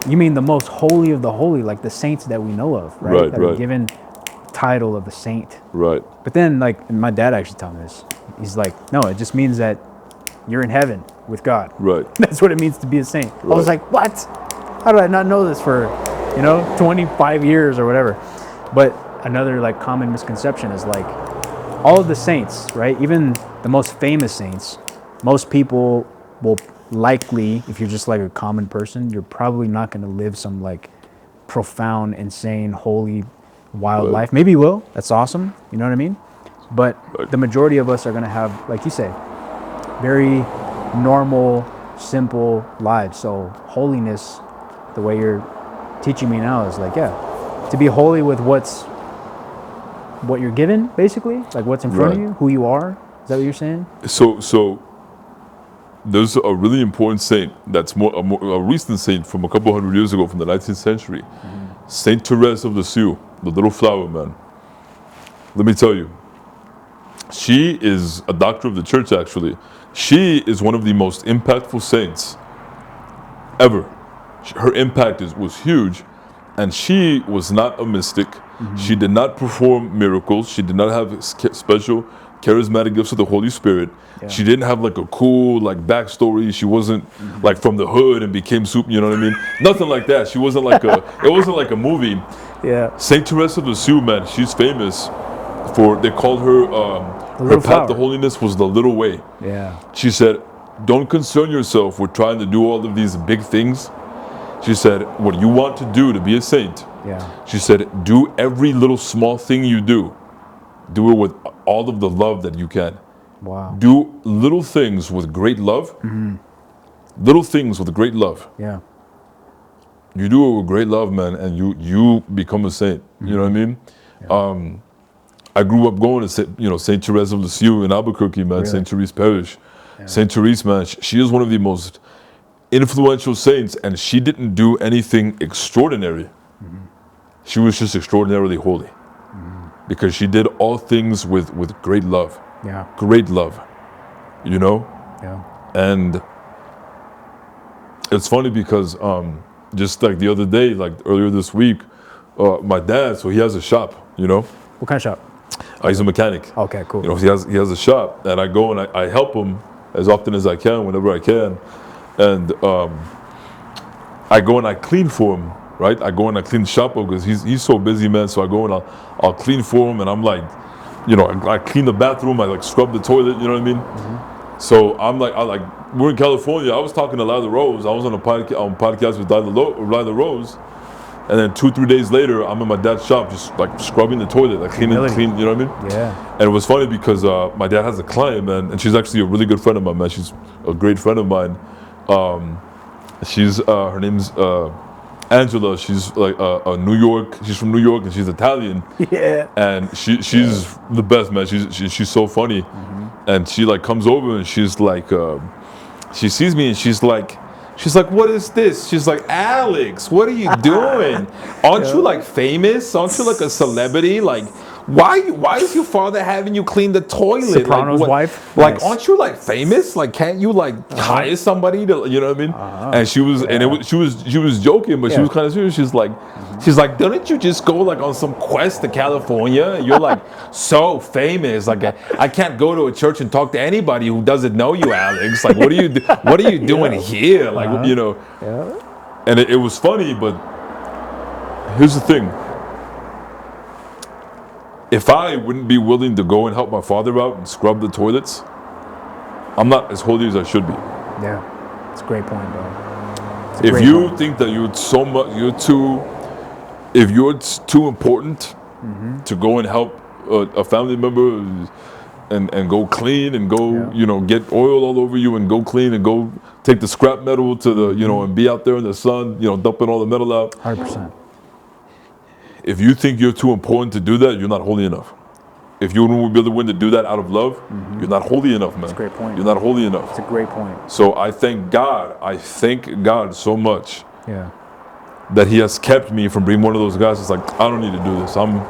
you mean the most holy of the holy, like the saints that we know of, right? That are given title of a saint. Right. But then my dad actually told me this. He's like, no, it just means that you're in heaven with God. Right. That's what it means to be a saint. Right. I was like, what? How did I not know this for, 25 years or whatever? But another common misconception is all of the saints, right? Even the most famous saints, most people will likely, if you're just a common person, you're probably not going to live some profound, insane, holy, wild life. Maybe you will. That's awesome. You know what I mean? But the majority of us are going to have, like you say, very normal, simple lives. So holiness, the way you're teaching me now is to be holy with what you're given, basically, what's in front of you, who you are. Is that what you're saying? So there's a really important saint that's a recent saint from a couple hundred years ago, from the 19th century. Saint Therese of Lisieux, the little flower, man. Let me tell you, she is a doctor of the church, actually. She is one of the most impactful saints ever. Her impact was huge, and she was not a mystic. She did not perform miracles. She did not have special charismatic gifts of the Holy Spirit. Yeah. She didn't have a cool backstory. She wasn't from the hood and became super, you know what I mean? Nothing like that. She wasn't it wasn't like a movie. Yeah. Saint Therese of Lisieux, man, she's famous they called her, her path to holiness was the little way. Yeah. She said, don't concern yourself with trying to do all of these big things. She said, what you want to do to be a saint, she said, do every little small thing you do. Do it with all of the love that you can. Wow. Do little things with great love. Little things with great love. Yeah. You do it with great love, man, and you become a saint. You know what I mean? Yeah. I grew up going to Saint Therese of Lisieux in Albuquerque, man, really? Saint Therese Parish. Yeah. Saint Therese, man, she is one of the most influential saints, and she didn't do anything extraordinary. She was just extraordinarily holy, because she did all things with great love. Yeah. Great love, Yeah. And it's funny because just the other day, earlier this week, my dad, so he has a shop, What kind of shop? He's a mechanic. Okay, cool. He has a shop, and I go and I help him as often as I can, whenever I can. And I go and I clean for him, right? I go and I clean the shop up because he's so busy, man. So I go and I'll clean for him, and I'm you know, I clean the bathroom, I like scrub the toilet, you know what I mean? So I'm like, we're in California. I was talking to Lila Rose. I was on a podcast with Lila Rose. And then 2-3 days later, I'm in my dad's shop, just like scrubbing the toilet, like clean, you know what I mean? Yeah. And it was funny because my dad has a client, man, and she's actually a really good friend of mine, man. She's a great friend of mine. Her name's Angela. She's like she's from New York, and she's Italian. Yeah. And she's the best, man. She's so funny. And she like comes over and she's like, she sees me and she's like, what is this? She's like, Alex, what are you doing? Aren't you like famous? Aren't you like a celebrity? Like, why is your father having you clean the toilet? Soprano's wife? Like, Nice. aren't you like famous? Like, can't you like hire somebody to, you know what I mean? And she was, she was joking, but she was kind of serious. She's like, didn't you just go like on some quest to California? You're like so famous. Like, I can't go to a church and talk to anybody who doesn't know you, Alex. Like, what are you doing here? Like, you know. Yeah. And it was funny, but here's the thing. If I wouldn't be willing to go and help my father out and scrub the toilets, I'm not as holy as I should be. Yeah, it's a great point, bro. If you think that if you're too important to go and help a family member and go clean and go, you know, get oil all over you and go clean and go take the scrap metal to the, you know, and be out there in the sun, you know, dumping all the metal out. 100%. If you think you're too important to do that, you're not holy enough. If you wouldn't be willing to do that out of love, you're not holy enough, man. That's a great point. You're not holy enough. That's a great point. So I thank God so much that He has kept me from being one of those guys that's like, I don't need to do this. I'm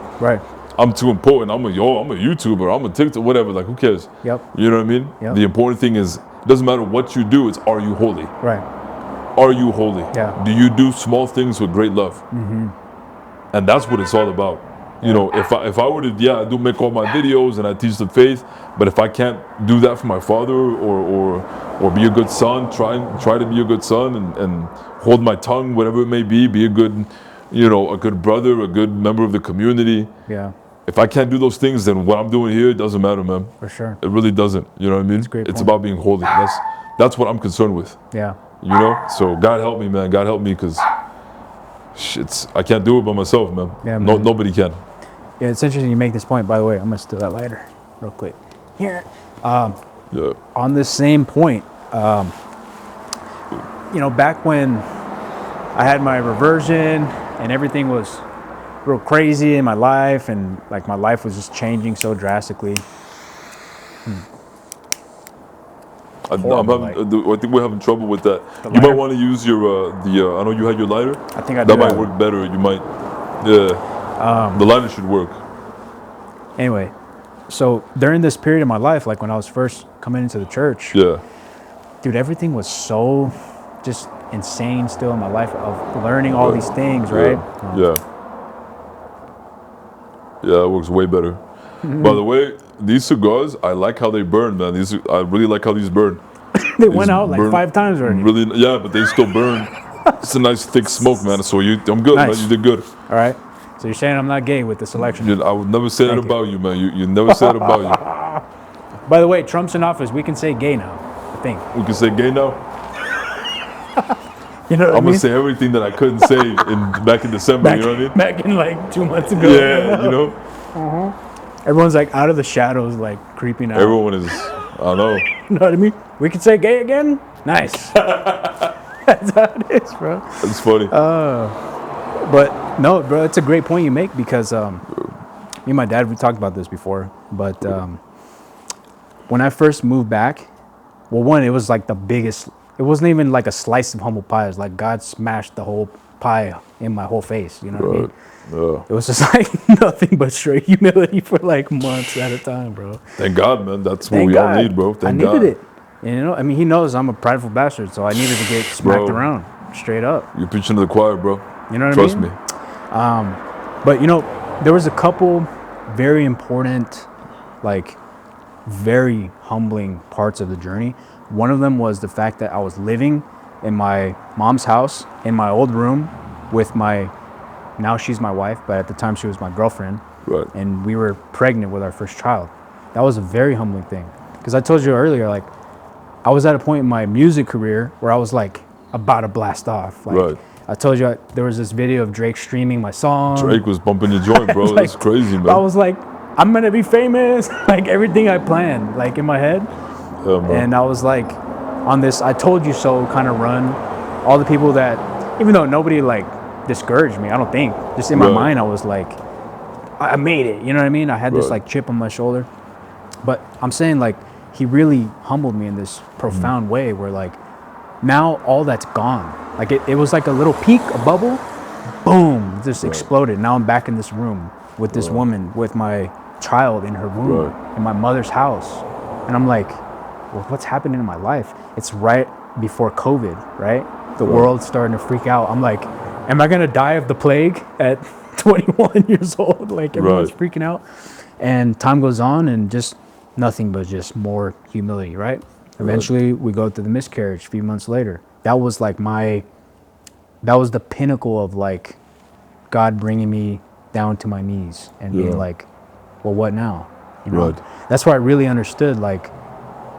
too important. I'm a YouTuber, I'm a TikTok, whatever. Like, who cares? Yep. You know what I mean? Yep. The important thing is, it doesn't matter what you do, it's are you holy? Right. Are you holy? Yeah. Do you do small things with great love? And that's what it's all about. You know, if I were to, I do make all my videos and I teach the faith, but if I can't do that for my father or be a good son, try to be a good son and hold my tongue, whatever it may be a good, you know, a good brother, a good member of the community. Yeah. If I can't do those things, then what I'm doing here, it doesn't matter, man. For sure. It really doesn't. You know what I mean? It's about being holy. That's what I'm concerned with. Yeah. You know? So God help me, man. God help me, because I can't do it by myself, man. Yeah, man. Nobody can. Yeah, it's interesting you make this point. By the way, I'm gonna steal that lighter real quick. Here. On this same point, you know, back when I had my reversion and everything was real crazy in my life, and like my life was just changing so drastically. I think we're having trouble with that. You might want to use your I know you had your lighter. I think that might work better. You might, the lighter should work. Anyway, so during this period of my life, like when I was first coming into the church, dude, everything was so just insane still in my life of learning all these things, right? Yeah, it works way better. By the way, these cigars, I like how they burn, man. I really like how these burn. They went out like 5 times already. Really, yeah, but they still burn. It's a nice thick smoke, man. So I'm good, man. You did good. All right. So you're saying I'm not gay with the selection? I would never say that about you, man. You never said it about you. By the way, Trump's in office. We can say gay now, I think. We can say gay now? You know what I mean? I'm going to say everything that I couldn't say back in December, you know what I mean? Back in like 2 months ago. Yeah, you know? Everyone's like out of the shadows, like creeping out. Everyone is, I don't know. You know what I mean? We can say gay again? Nice. That's how it is, bro. It's funny. But no, bro, it's a great point you make, because me and my dad, we talked about this before, but when I first moved back, well, one, it was like the biggest, it wasn't even like a slice of humble pie. It was like God smashed the whole pie in my whole face, you know what I mean? It was just like nothing but straight humility for like months at a time, bro. Thank God, man. That's what we all need, bro. Thank God. I needed it. And, you know, I mean, he knows I'm a prideful bastard, so I needed to get smacked around, straight up. You're preaching to the choir, bro. You know what Trust I mean? me. But, you know, there was a couple very important, like, very humbling parts of the journey. One of them was the fact that I was living in my mom's house, in my old room, with my, now she's my wife, but at the time she was my girlfriend. Right. And we were pregnant with our first child. That was a very humbling thing. Because I told you earlier, like, I was at a point in my music career where I was like about to blast off. Like, Right. I told you there was this video of Drake streaming my song. Drake was bumping your joint, bro. Like, That's crazy, man. I was like, I'm gonna be famous. Like everything I planned, like in my head. And I was like on this I told you so kind of run. All the people that, even though nobody like discouraged me, I don't think. Just in my mind, I was like, I made it. You know what I mean? I had this like chip on my shoulder. But I'm saying like he really humbled me in this profound way where like now all that's gone. Like it was like a little peak, a bubble, boom, just exploded. Now I'm back in this room with this woman, with my child in her room, in my mother's house. And I'm like, well, what's happening in my life? It's right before COVID, right? The world's starting to freak out. I'm like, am I going to die of the plague at 21 years old? Like everyone's freaking out. And time goes on and just nothing but just more humility, right? Eventually we go through the miscarriage a few months later. That was like that was the pinnacle of like God bringing me down to my knees and being like, well, what now? You know? That's where I really understood like,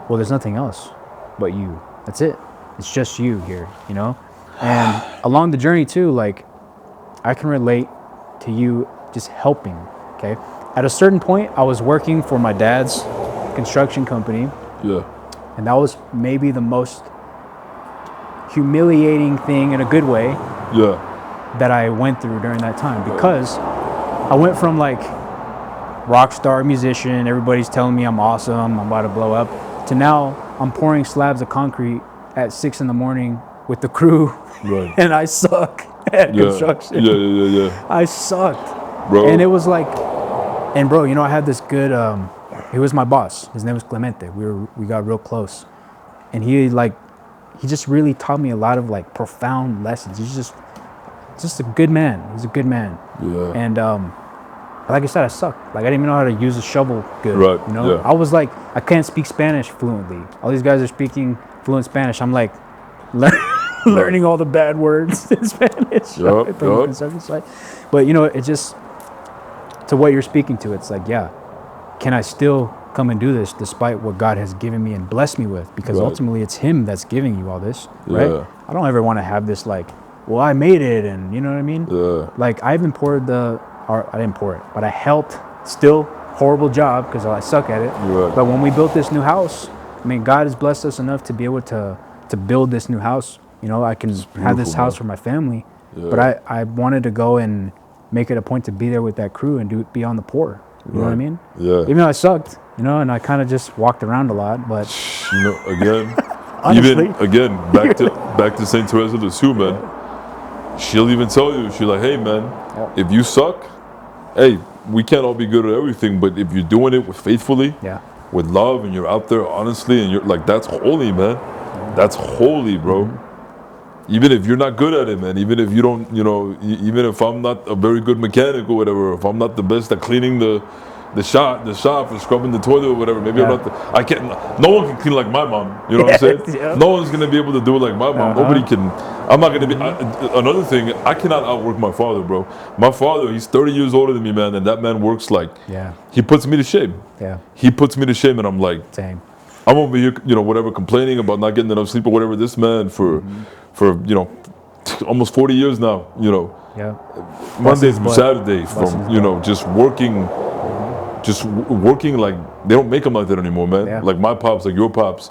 well, there's nothing else but you. That's it. It's just you here, you know? And along the journey too, like I can relate to you just helping, okay? At a certain point, I was working for my dad's construction company. Yeah. And that was maybe the most humiliating thing in a good way that I went through during that time, because I went from like rock star musician, everybody's telling me I'm awesome, I'm about to blow up, to now I'm pouring slabs of concrete at 6 a.m. with the crew and I suck at construction. I sucked. Bro. And it was like, and bro, you know, I had this good, he was my boss. His name was Clemente. We got real close. And he just really taught me a lot of like profound lessons. He's just a good man. He's a good man. Yeah. And like I said, I sucked. Like I didn't even know how to use a shovel good. Right. You know? Yeah. I was like, I can't speak Spanish fluently. All these guys are speaking fluent Spanish. I'm like learning all the bad words in Spanish from the construction site. But you know, it just, to what you're speaking to, it's like, yeah, can I still come and do this despite what God has given me and blessed me with? Because ultimately it's Him that's giving you all this, right? I don't ever want to have this like, well, I made it, and you know what I mean? Like I didn't pour it, but I helped. Still horrible job because I suck at it. But when we built this new house, I mean, God has blessed us enough to be able to build this new house. You know, I can have this house for my family, but I wanted to go and make it a point to be there with that crew and be on the pour. You know what I mean? Yeah. Even though I sucked, you know, and I kind of just walked around a lot, but you know, again, honestly, back to Saint Therese of Lisieux, man. She'll even tell you, she's like, hey, man, if you suck, hey, we can't all be good at everything, but if you're doing it faithfully, with love, and you're out there honestly, and you're like, that's holy, man. That's holy, bro. Even if you're not good at it, man, even if you don't, you know, even if I'm not a very good mechanic or whatever, if I'm not the best at cleaning the shop or scrubbing the toilet or whatever, maybe I'm not I can't, no one can clean like my mom, you know what I'm saying? No one's going to be able to do it like my mom. Nobody can. I'm not going to be, another thing, I cannot outwork my father, bro. My father, he's 30 years older than me, man, and that man works like, he puts me to shame. He puts me to shame, and I'm like, same. I'm over here, you know, whatever, complaining about not getting enough sleep or whatever. This man for you know, almost 40 years now, you know, Monday through Saturday, from, you know, just working like, they don't make them like that anymore, man. Like my pops, like your pops.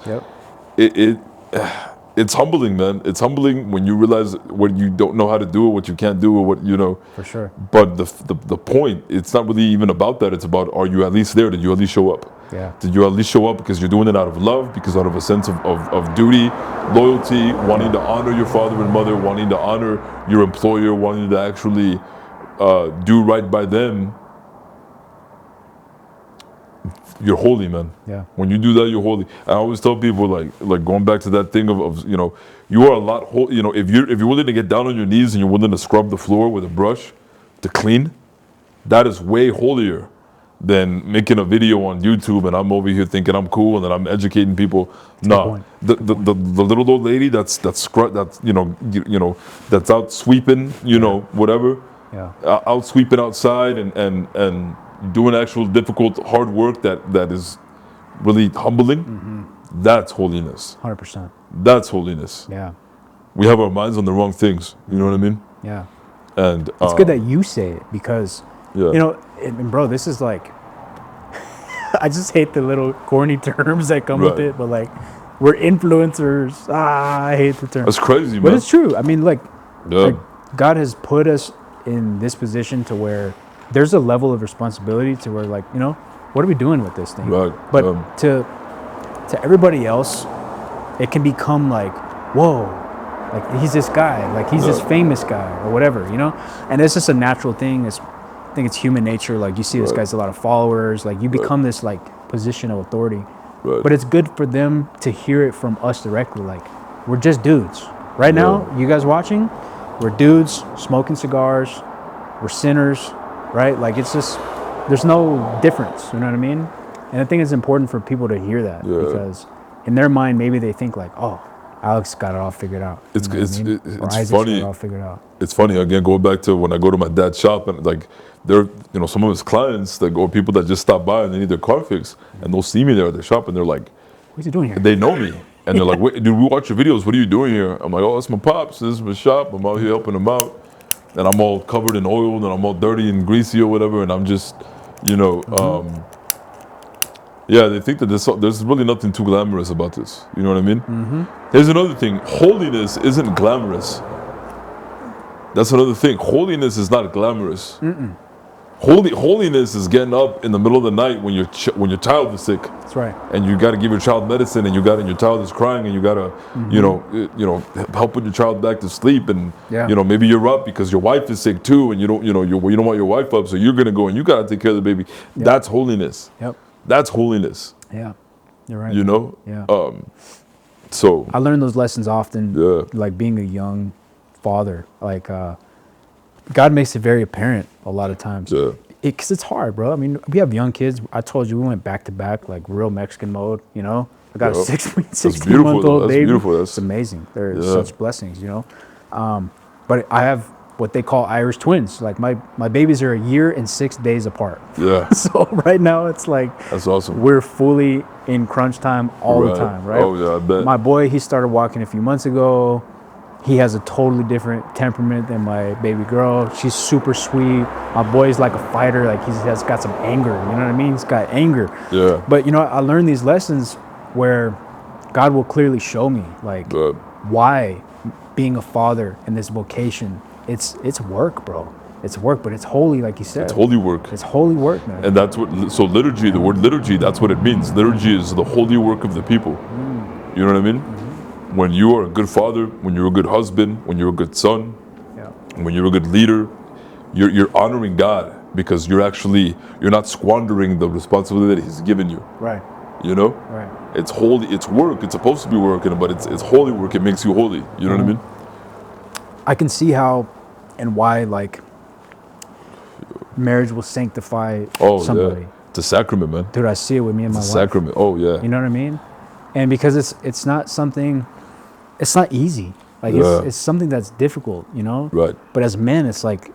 It's humbling, man. It's humbling when you realize what you don't know how to do or what you can't do or what, you know. For sure. But the point, it's not really even about that. It's about, are you at least there? Did you at least show up? Did you at least show up because you're doing it out of love, because out of a sense of duty, loyalty, wanting to honor your father and mother, wanting to honor your employer, wanting to actually do right by them? You're holy, man. When you do that, you're holy. I always tell people, like going back to that thing of you know, you are a lot you know, if you're willing to get down on your knees and you're willing to scrub the floor with a brush to clean, that is way holier than making a video on YouTube and I'm over here thinking I'm cool and then I'm educating people. No, the little old lady that's you know that's out sweeping, you know, whatever, out sweeping outside and doing actual difficult, hard work that is really humbling, that's holiness. 100%. That's holiness. Yeah. We have our minds on the wrong things. You know what I mean? Yeah. And It's good that you say it because, yeah. you know, and bro, this is like, I just hate the little corny terms that come with Right. it, but like, we're influencers. I hate the term. That's crazy, man. But it's true. I mean, like, Yeah. like, God has put us in this position to where there's a level of responsibility to where, like, you know, what are we doing with this thing? Right. But to everybody else, it can become like, whoa, like he's this guy, like he's this famous guy or whatever, you know? And it's just a natural thing. I think it's human nature. Like you see this guy's a lot of followers, like you become this like position of authority. Right. But it's good for them to hear it from us directly. Like, we're just dudes. Right now, you guys watching, we're dudes smoking cigars. We're sinners, right? Like, it's just, there's no difference. You know what I mean? And I think it's important for people to hear that because in their mind, maybe they think like, oh, Alex got it all figured out. It's Isaac's funny. got it all figured out. It's funny, again, going back to when I go to my dad's shop and like there, you know, some of his clients that go, people that just stop by and they need their car fixed and they'll see me there at the shop and they're like, what's he doing here? They know me. And they're like, wait, dude, we watch your videos. What are you doing here? I'm like, oh, that's my pops. This is my shop. I'm out here helping them out. And I'm all covered in oil and I'm all dirty and greasy or whatever. And I'm just, you know, yeah, they think that there's really nothing too glamorous about this. You know what I mean? Here's another thing. Holiness isn't glamorous. That's another thing. Holiness is not glamorous. Holiness is getting up in the middle of the night when your child is sick. That's right. And you got to give your child medicine, and your child is crying, and you got to, you know, help put your child back to sleep, and you know, maybe you're up because your wife is sick too, and you don't want your wife up, so you're gonna go and you got to take care of the baby. That's holiness. That's holiness. Yeah, you're right. You know. Yeah. So I learned those lessons often. Like being a young father, like God makes it very apparent a lot of times. Because it's hard, bro. I mean, we have young kids. I told you we went back to back, like real Mexican mode, you know? I got a 16-month-old baby. Beautiful. It's amazing. They're such blessings, you know? But I have what they call Irish twins. Like my babies are 1 year and 6 days apart. Yeah. So right now it's like, that's awesome. We're fully in crunch time all the time, right? Oh, yeah, I bet. My boy, he started walking a few months ago. He has a totally different temperament than my baby girl. She's super sweet. My boy's like a fighter. Like he has got some anger. You know what I mean? He's got anger. Yeah. But you know, I learned these lessons where God will clearly show me like why being a father in this vocation. It's work, bro. It's work, but it's holy, like you said. It's holy work. It's holy work, man. And that's what. So liturgy, the word liturgy, that's what it means. Liturgy is the holy work of the people. You know what I mean? When you are a good father, when you're a good husband, when you're a good son, when you're a good leader, you're honoring God because you're not squandering the responsibility that He's given you. Right. You know? Right. It's holy. It's work. It's supposed to be work, but it's holy work. It makes you holy. You know what I mean? I can see how and why like marriage will sanctify somebody. Yeah. It's a sacrament, man. Dude, I see it with me and my wife. It's a sacrament. Oh yeah. You know what I mean? And because it's not something, it's not easy. Like it's something that's difficult, you know? Right. But as men, it's like,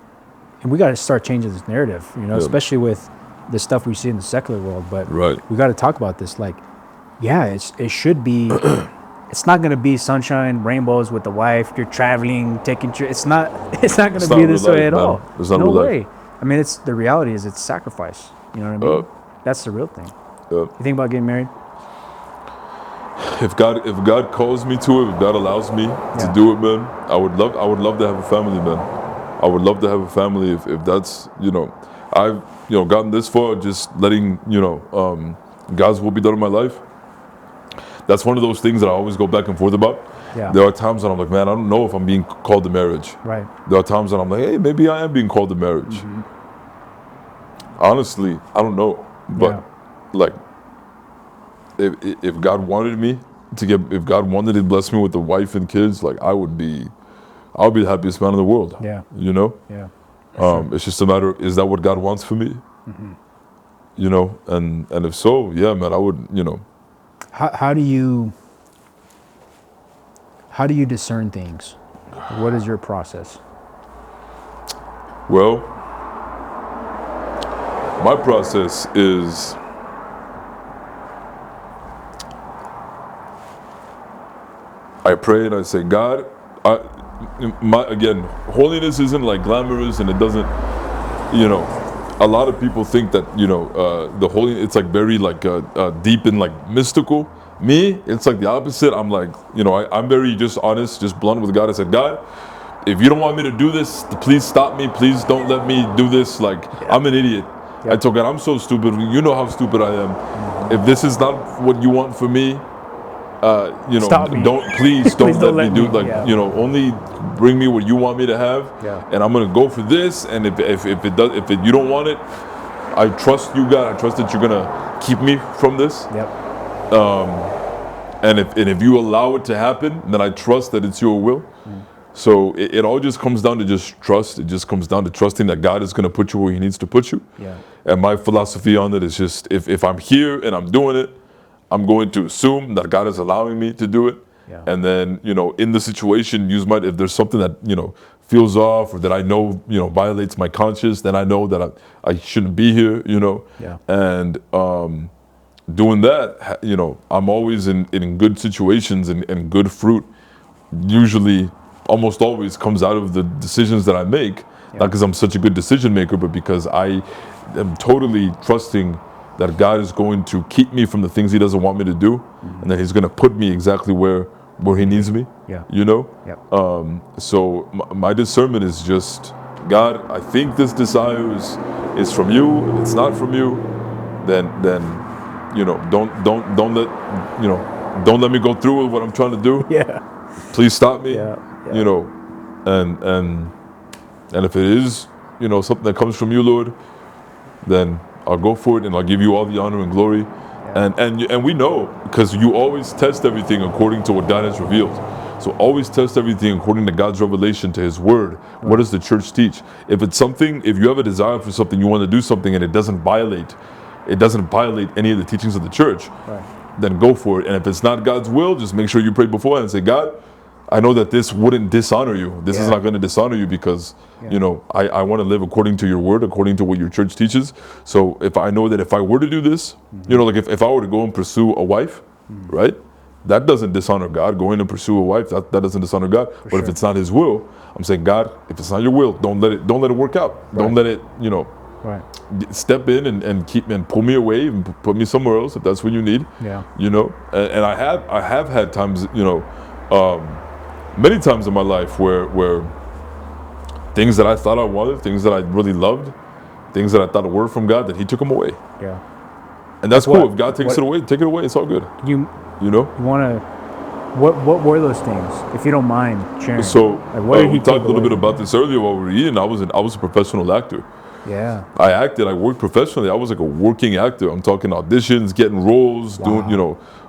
and we got to start changing this narrative, you know, especially with the stuff we see in the secular world. But we got to talk about this. Like, it should be, it's not going to be sunshine, rainbows with the wife. You're traveling, taking trips. It's not going to be this way at all. It's not no real way. life. I mean, the reality is it's sacrifice. You know what I mean? That's the real thing. You think about getting married? If God calls me to it, if God allows me to do it, man, I would love to have a family, man. I would love to have a family if that's, you know, I've, you know, gotten this far just letting, you know, God's will be done in my life. That's one of those things that I always go back and forth about. Yeah. There are times that I'm like, man, I don't know if I'm being called to marriage. Right. There are times that I'm like, hey, maybe I am being called to marriage. Honestly, I don't know. But like, if God wanted me if God wanted to bless me with a wife and kids, like I would be the happiest man in the world. Yeah. You know? Yeah. It's just a matter of, is that what God wants for me? You know, and if so, yeah, man, I would, you know. How do you discern things? What is your process? Well, My process is I pray and I say, God, again, holiness isn't like glamorous, and it doesn't, a lot of people think that, the holy, it's like very like deep and like mystical. Me, it's like the opposite. I'm like, I'm very just honest, just blunt with God. I said, God, if you don't want me to do this, please stop me. Please don't let me do this. Like, I'm an idiot. I told God, I'm so stupid. You know how stupid I am. If this is not what you want for me, please don't let me do only bring me what you want me to have, and I'm gonna go for this. And if you don't want it, I trust you, God. I trust that you're gonna keep me from this. And if you allow it to happen, then I trust that it's your will. So it all just comes down to just trust. It just comes down to trusting that God is gonna put you where He needs to put you. And my philosophy on it is just if I'm here and I'm doing it, I'm going to assume that God is allowing me to do it. And then, in the situation, if there's something that, feels off, or that I know, violates my conscience, then I know that I shouldn't be here, And doing that, I'm always in good situations, and good fruit usually almost always comes out of the decisions that I make. Not because I'm such a good decision maker, but because I am totally trusting that God is going to keep me from the things He doesn't want me to do, and that He's going to put me exactly where He needs me. So my discernment is just, God, I think this desire is from you. If it's not from you, then don't let me go through with what I'm trying to do. Please stop me. And if it is something that comes from you, Lord, then I'll go for it, and I'll give you all the honor and glory. And we know, because you always test everything according to what God has revealed. So always test everything according to God's revelation, to His word. What does the church teach? If you have a desire for something, you want to do something, and it doesn't violate any of the teachings of the church, then go for it. And if it's not God's will, just make sure you pray beforehand and say, God, I know that this wouldn't dishonor you. This is not going to dishonor you, because I want to live according to your word, according to what your church teaches. So if I know that if I were to do this, like if I were to go and pursue a wife, right? That doesn't dishonor God. Going to pursue a wife, that doesn't dishonor God. But if it's not His will, I'm saying, God, if it's not your will, don't let it work out. Don't let it, step in and pull me away and put me somewhere else if that's what you need. And I have had times, many times in my life where things that I thought I wanted, things that I really loved, things that I thought were from God, that He took them away. And that's cool. If God takes it away, take it away. It's all good. You want to. What were those things, if you don't mind sharing? So we talked a little bit about this earlier while we were eating. I was a professional actor. I acted. I worked professionally. I was like a working actor. I'm talking auditions, getting roles, doing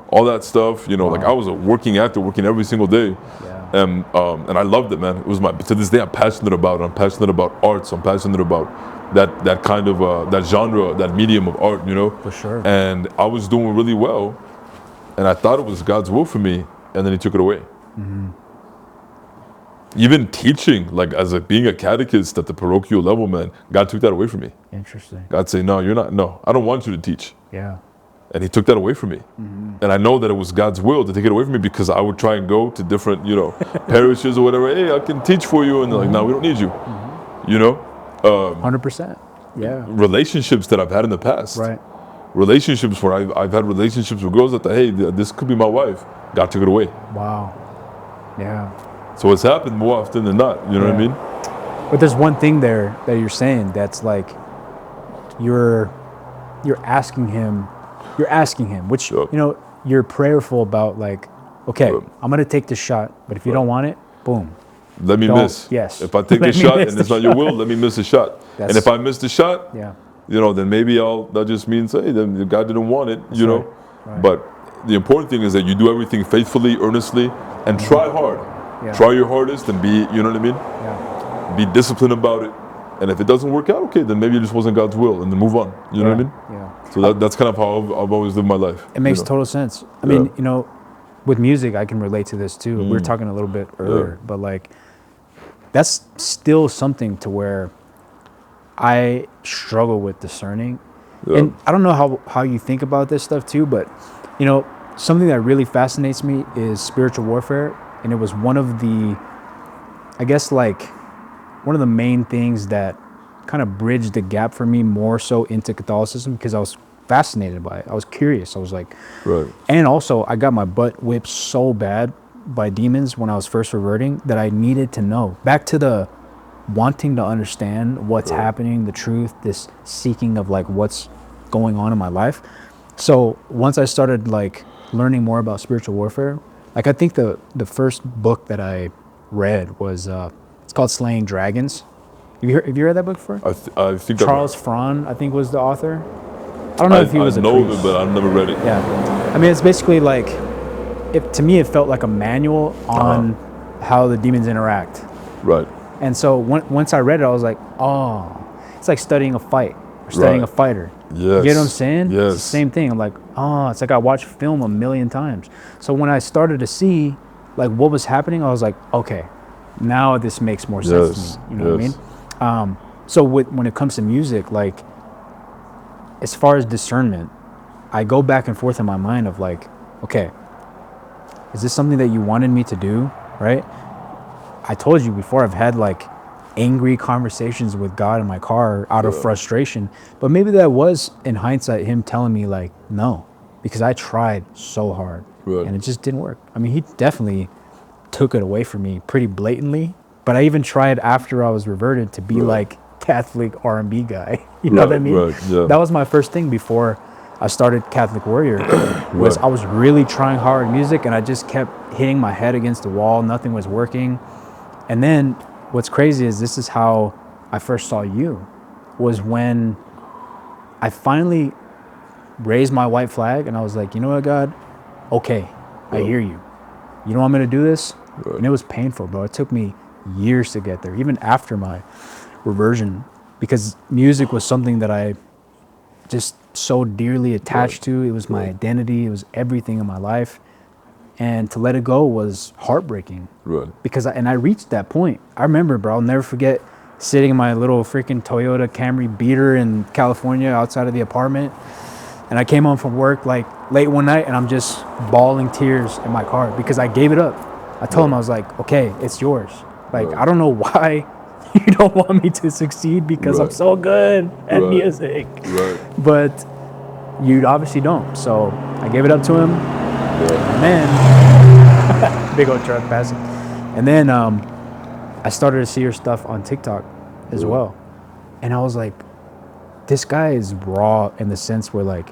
all that stuff. Like I was a working actor, working every single day. And I loved it, man. It was to this day, I'm passionate about it. I'm passionate about arts. I'm passionate about that kind of that genre, that medium of art, For sure. And I was doing really well, and I thought it was God's will for me, and then He took it away. Even teaching, like being a catechist at the parochial level, man, God took that away from me. Interesting. God said, no, you're not. No, I don't want you to teach. And He took that away from me. And I know that it was God's will to take it away from me, because I would try and go to different, parishes or whatever. Hey, I can teach for you. And they're like, no, we don't need you. 100%. Relationships that I've had in the past. Relationships where I've had relationships with girls that, hey, this could be my wife. God took it away. So it's happened more often than not. You know what I mean? But there's one thing there that you're saying that's like, you're asking him, which, you're prayerful about, like, okay, I'm going to take this shot, but if you don't want it, boom. Let me miss. Yes. If I take the shot and it's not your will, let me miss the shot. And if I miss the shot, then maybe that just means, hey, then God didn't want it, Right. But the important thing is that you do everything faithfully, earnestly, and try hard. Try your hardest and be, you know what I mean? Be disciplined about it. And if it doesn't work out, okay, then maybe it just wasn't God's will, and then move on. You know what I mean? So that's kind of how I've always lived my life. It makes total sense. I mean, with music, I can relate to this too. We were talking a little bit earlier, but like, that's still something to where I struggle with discerning. Yeah. And I don't know how you think about this stuff too, but you know, something that really fascinates me is spiritual warfare. And it was one of the, I guess, like one of the main things that kind of bridged the gap for me more so into Catholicism, because I was fascinated by it. I was curious. I was like, Right. And also I got my butt whipped so bad by demons when I was first reverting that I needed to know. Back to the wanting to understand what's happening, the truth, this seeking of like what's going on in my life. So once I started like learning more about spiritual warfare, like I think the first book that I read was it's called Slaying Dragons. Have you read that book before? I think Charles Fron, I think, was the author. I don't know if he was a priest. I know it, but I've never read it. Yeah, I mean, it's basically like, to me, it felt like a manual on how the demons interact. Right. And so once I read it, I was like, oh, it's like studying a fight or studying a fighter. Yes. You get what I'm saying? Yes. It's the same thing. I'm like, oh, it's like I watched film a million times. So when I started to see like what was happening, I was like, okay, now this makes more sense to me. You know what I mean? So when it comes to music, like as far as discernment, I go back and forth in my mind of like, okay, is this something that you wanted me to do? Right? I told you before, I've had like angry conversations with God in my car out of frustration, but maybe that was in hindsight him telling me like no, because I tried so hard and it just didn't work. I mean, he definitely took it away from me pretty blatantly, but I even tried after I was reverted to be like Catholic R&B guy. You know what I mean? That was my first thing before I started Catholic Warrior. Was I was really trying hard music and I just kept hitting my head against the wall. Nothing was working. And then what's crazy is this is how I first saw you, was when I finally raised my white flag and I was like, you know what, God? Okay, I hear you. You know I'm going to do this? And it was painful, bro. It took me years to get there, even after my reversion, because music was something that I just so dearly attached to. It was my identity. It was everything in my life. And to let it go was heartbreaking. Because I reached that point. I remember, bro, I'll never forget sitting in my little freaking Toyota Camry beater in California outside of the apartment. And I came home from work like late one night and I'm just bawling tears in my car because I gave it up. I told him, I was like, okay, it's yours. Like, I don't know why you don't want me to succeed because I'm so good at music. But you obviously don't. So I gave it up to him. And then, big old truck passing. And then I started to see your stuff on TikTok as well. And I was like, this guy is raw in the sense where like,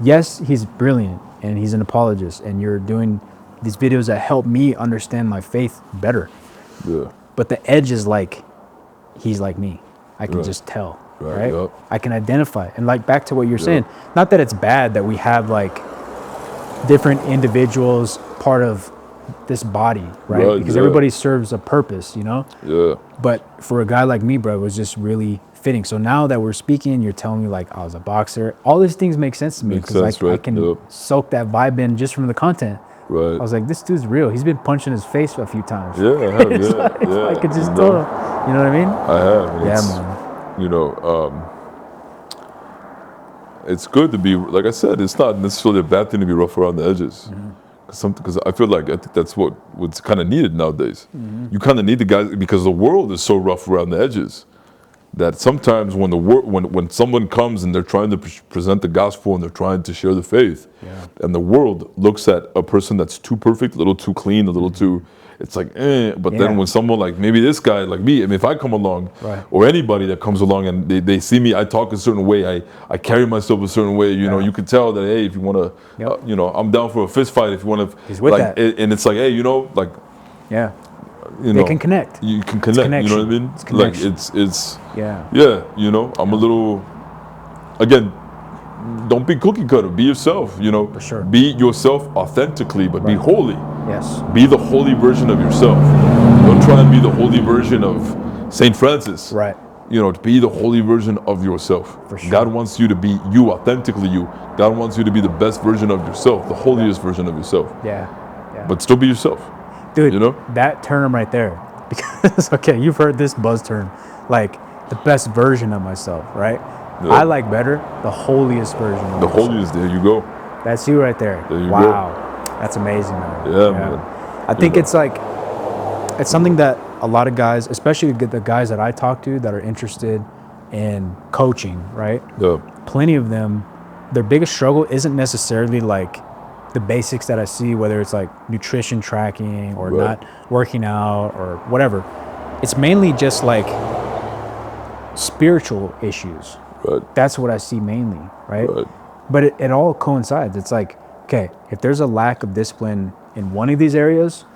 yes, he's brilliant and he's an apologist and you're doing these videos that help me understand my faith better. But the edge is like, he's like me. I can just tell, right? I can identify. And like back to what you're saying, not that it's bad that we have like different individuals part of this body, right? Because everybody serves a purpose, you know? But for a guy like me, bro, it was just really fitting. So now that we're speaking, you're telling me like I was a boxer. All these things make sense to me because I can soak that vibe in just from the content. I was like, this dude's real. He's been punched in his face a few times. I could just tell. You know what I mean? I have. Man. You know, it's good to be, like I said, it's not necessarily a bad thing to be rough around the edges. Because I think that's what's kind of needed nowadays. You kind of need the guys, because the world is so rough around the edges that sometimes when someone comes and they're trying to present the gospel and they're trying to share the faith, and the world looks at a person that's too perfect, a little too clean, a little too, it's like, but then when someone like maybe this guy like me, I mean, if I come along, or anybody that comes along and they see me, I talk a certain way, I carry myself a certain way, you know, you can tell that, hey, if you want to, you know, I'm down for a fist fight if you want to, he's with like, that. And it's like, hey, you know, like, you know, they can connect. You can connect. You know what I mean? It's like it's yeah. You know, I'm a little. Again, don't be cookie cutter. Be yourself. You know, for sure. Be yourself authentically, but be holy. Yes. Be the holy version of yourself. Don't try and be the holy version of Saint Francis. Right. You know, to be the holy version of yourself. For sure. God wants you to be you, authentically you. God wants you to be the best version of yourself, the holiest version of yourself. Yeah. But still be yourself. Dude, you know? That term right there, because, okay, you've heard this buzz term, like, the best version of myself, right? Yeah. I like better the holiest version of myself. Holiest, there you go. That's you right there. There you wow. That's amazing, man. Yeah, man. I think it's like, it's something that a lot of guys, especially the guys that I talk to that are interested in coaching, right? Yeah. Plenty of them, their biggest struggle isn't necessarily like the basics that I see, whether it's like nutrition tracking or not working out or whatever. It's mainly just like spiritual issues. Right. That's what I see mainly, right? Right. But it all coincides. It's like, okay, if there's a lack of discipline in one of these areas,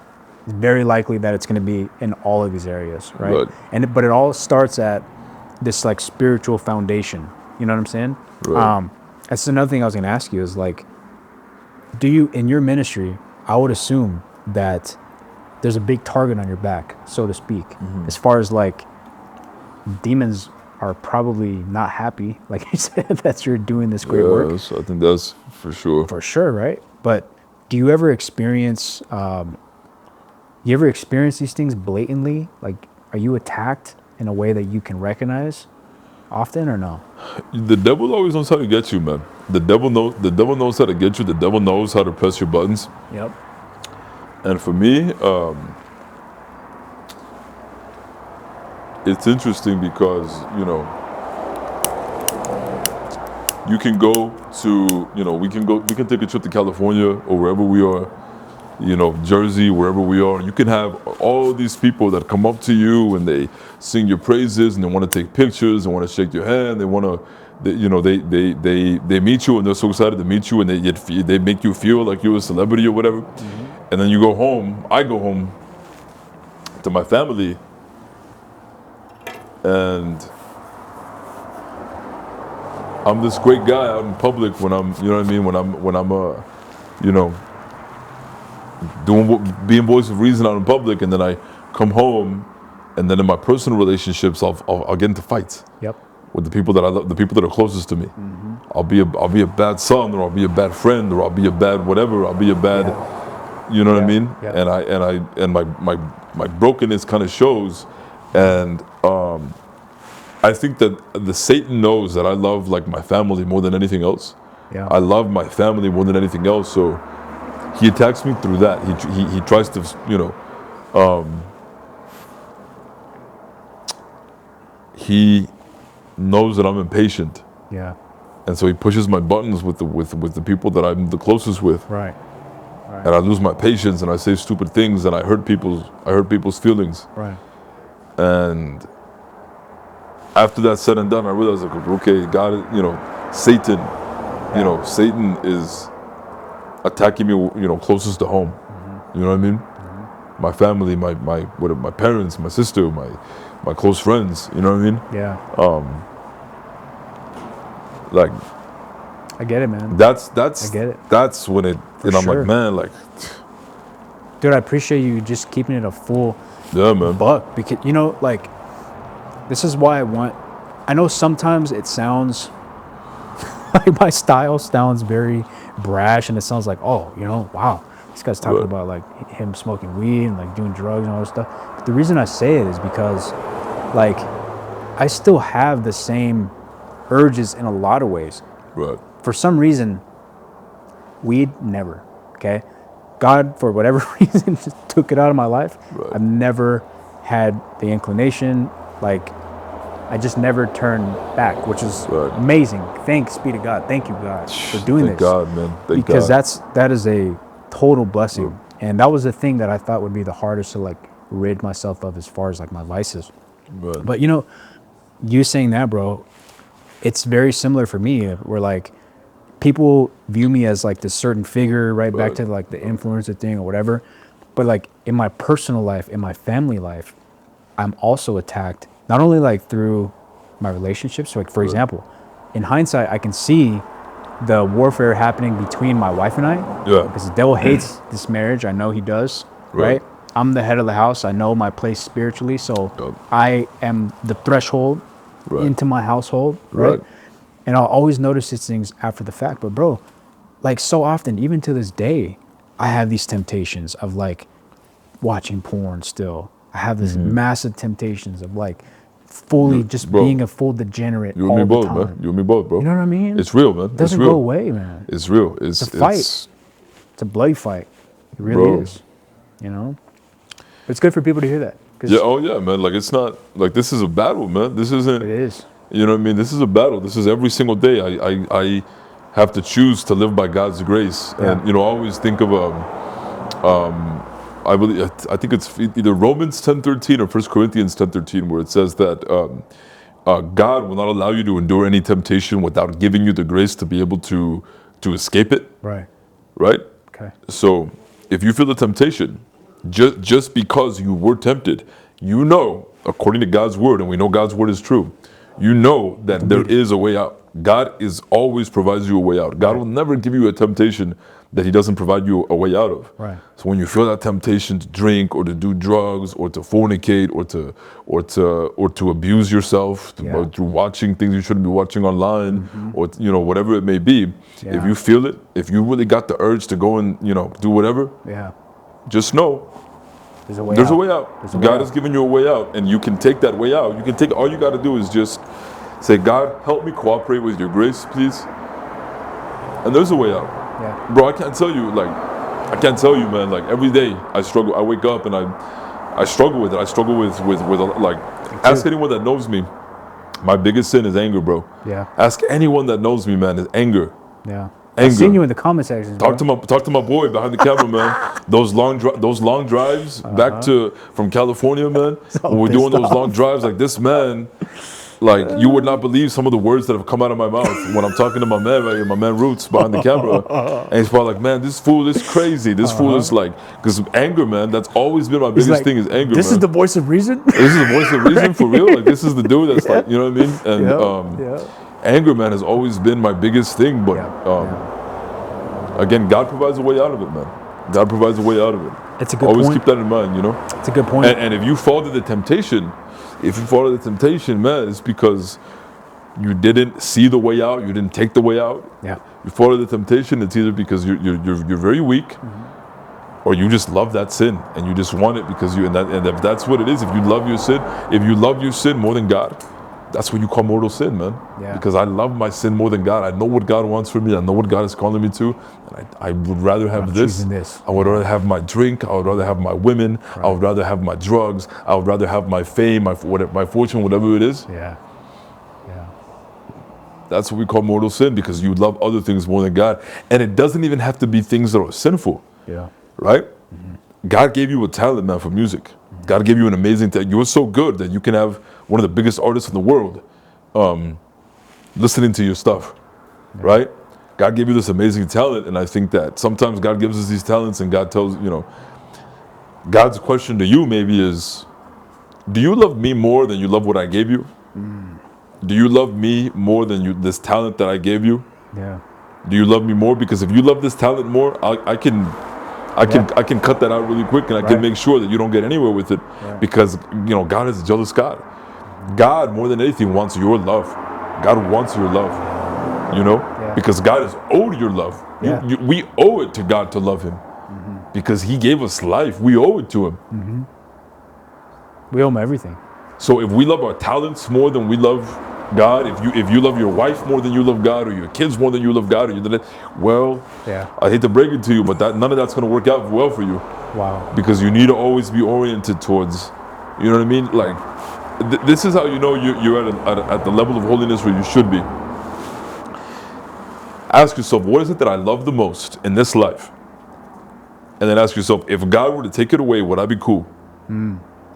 it's very likely that it's going to be in all of these areas, right? But it all starts at this like spiritual foundation. You know what I'm saying? Right. That's another thing I was going to ask you is like, do you, in your ministry, I would assume that there's a big target on your back, so to speak, as far as like demons are probably not happy, like you said, that you're doing this great work. I think that's for sure. For sure, right? But do you ever experience, these things blatantly? Like, are you attacked in a way that you can recognize often or no? The devil always knows how to get you, man. The devil knows how to get you. The devil knows how to press your buttons. Yep. And for me, it's interesting because, you can go to, we can take a trip to California or wherever we are, Jersey, wherever we are. You can have all these people that come up to you and they sing your praises and they want to take pictures and want to shake your hand. They want to, they meet you and they're so excited to meet you and they make you feel like you're a celebrity or whatever. And then you go home. I go home to my family, and I'm this great guy out in public when I'm, being voice of reason out in public, and then I come home, and then in my personal relationships, I'll get into fights. Yep. With the people that I love, the people that are closest to me. I'll be a bad son, or I'll be a bad friend, or I'll be a bad whatever. I'll be a bad, you know what I mean? Yeah. And my brokenness kind of shows, and I think that the Satan knows that I love like my family more than anything else. Yeah. I love my family more than anything else, so he attacks me through that. He tries to, he knows that I'm impatient. Yeah. And so he pushes my buttons with the people that I'm the closest with. Right. And I lose my patience and I say stupid things and I hurt people's feelings. Right. And after that's said and done, I realized, like, okay, God, Satan, Satan is attacking me, closest to home. You know what I mean? My family, my parents, my sister, my close friends. You know what I mean? Yeah. Like, I get it, man. That's I get it. That's when it, For I'm sure. like, man, like, dude, I appreciate you just keeping it a full buck, because like, this is why I know sometimes it sounds like my style sounds very brash and it sounds like, oh, wow, this guy's talking about like him smoking weed and like doing drugs and all this stuff. But the reason I say it is because like I still have the same urges in a lot of ways. Right. For some reason, weed, never, okay? God, for whatever reason, just took it out of my life. Right. I've never had the inclination, like, I just never turned back, which is amazing. Thanks be to God. Thank you, God, for doing Thank this. God, man. Thank because God. that is a total blessing. And that was the thing that I thought would be the hardest to like rid myself of as far as like my vices. Right. But you saying that, bro, it's very similar for me, where like people view me as like this certain figure, right back to like the influencer thing or whatever. But like in my personal life, in my family life, I'm also attacked, not only like through my relationships. So like, for example, in hindsight, I can see the warfare happening between my wife and I. Yeah. Because the devil hates this marriage. I know he does, right? I'm the head of the house. I know my place spiritually. So I am the threshold into my household, right? And I'll always notice these things after the fact. But bro, like so often, even to this day, I have these temptations of like watching porn still. I have this massive temptations of like fully just being a full degenerate you and all me the both, time. man. You and me both, bro. You know what I mean? It's real, man. It doesn't go away, man. It's real. It's a fight. It's a bloody fight. It really is. You know? It's good for people to hear that. Yeah, oh yeah, man. Like, it's not, like, this is a battle, man. This isn't. It is. You know what I mean? This is a battle. This is every single day. I have to choose to live by God's grace. And, you know, I always think of, I think it's either Romans 10:13 or 1 Corinthians 10:13, where it says that God will not allow you to endure any temptation without giving you the grace to be able to escape it. Right. Right? Okay. So if you feel the temptation, just because you were tempted, you know, according to God's word, and we know God's word is true, you know that there is a way out. God is always provides you a way out. God will never give you a temptation that he doesn't provide you a way out of. Right. So when you feel that temptation to drink or to do drugs or to fornicate or to abuse yourself through watching things you shouldn't be watching online, or, you know, whatever it may be, if you feel it, if you really got the urge to go and, you know, do whatever, just know there's a way out. God has given you a way out, and you can take that way out. You can take, all you got to do is just say, God, help me cooperate with your grace, please. And there's a way out. Yeah. Bro, I can't tell you, man, like, every day I struggle. I wake up and I struggle with it. I struggle with like, ask anyone that knows me. My biggest sin is anger, bro. Yeah. Ask anyone that knows me, man, is anger. Yeah. Anger. I've seen you in the comment section. Talk to my boy behind the camera, man. Those long drives back from California, man. When we're doing those long drives, like, this man, like, you would not believe some of the words that have come out of my mouth when I'm talking to my man Roots behind the camera. And he's probably like, man, this fool is crazy. This fool is like, because anger, man, that's always been my biggest thing is anger, This is the voice of reason? This is the voice of reason, for real? Like, this is the dude that's like, you know what I mean? And anger, man, has always been my biggest thing. But again, God provides a way out of it, man. God provides a way out of it. It's a good Always point. keep that in mind, you know? It's a good point. And if you fall to the temptation, man, it's because you didn't see the way out, you didn't take the way out. Yeah. You fall to the temptation, it's either because you're very weak, or you just love that sin and you just want it because and if that's what it is, if you love your sin more than God, that's what you call mortal sin, man. Yeah. Because I love my sin more than God. I know what God wants from me. I know what God is calling me to. And I would rather have this. I would rather have my drink. I would rather have my women. Right. I would rather have my drugs. I would rather have my fame, my fortune, whatever it is. Yeah. Yeah. That's what we call mortal sin, because you love other things more than God. And it doesn't even have to be things that are sinful. Yeah. Right? God gave you a talent, man, for music. God gave you an amazing talent. You were so good that you can have one of the biggest artists in the world listening to your stuff, right? God gave you this amazing talent, and I think that sometimes God gives us these talents and God tells, you know, God's question to you maybe is, do you love me more than you love what I gave you? Do you love me more than this talent that I gave you? Yeah. Do you love me more? Because if you love this talent more, I can cut that out really quick, and I can make sure that you don't get anywhere with it, because, you know, God is a jealous God. God, more than anything, wants your love. God wants your love, you know, because God is owed your love. We owe it to God to love him, because he gave us life. We owe it to him. We owe him everything. So if we love our talents more than we love God, if you love your wife more than you love God, or your kids more than you love God, or I hate to break it to you, but none of that's going to work out well for you. Wow. Because you need to always be oriented towards, you know what I mean? Like, this is how you know you're at the level of holiness where you should be. Ask yourself, what is it that I love the most in this life? And then ask yourself, if God were to take it away, would I be cool?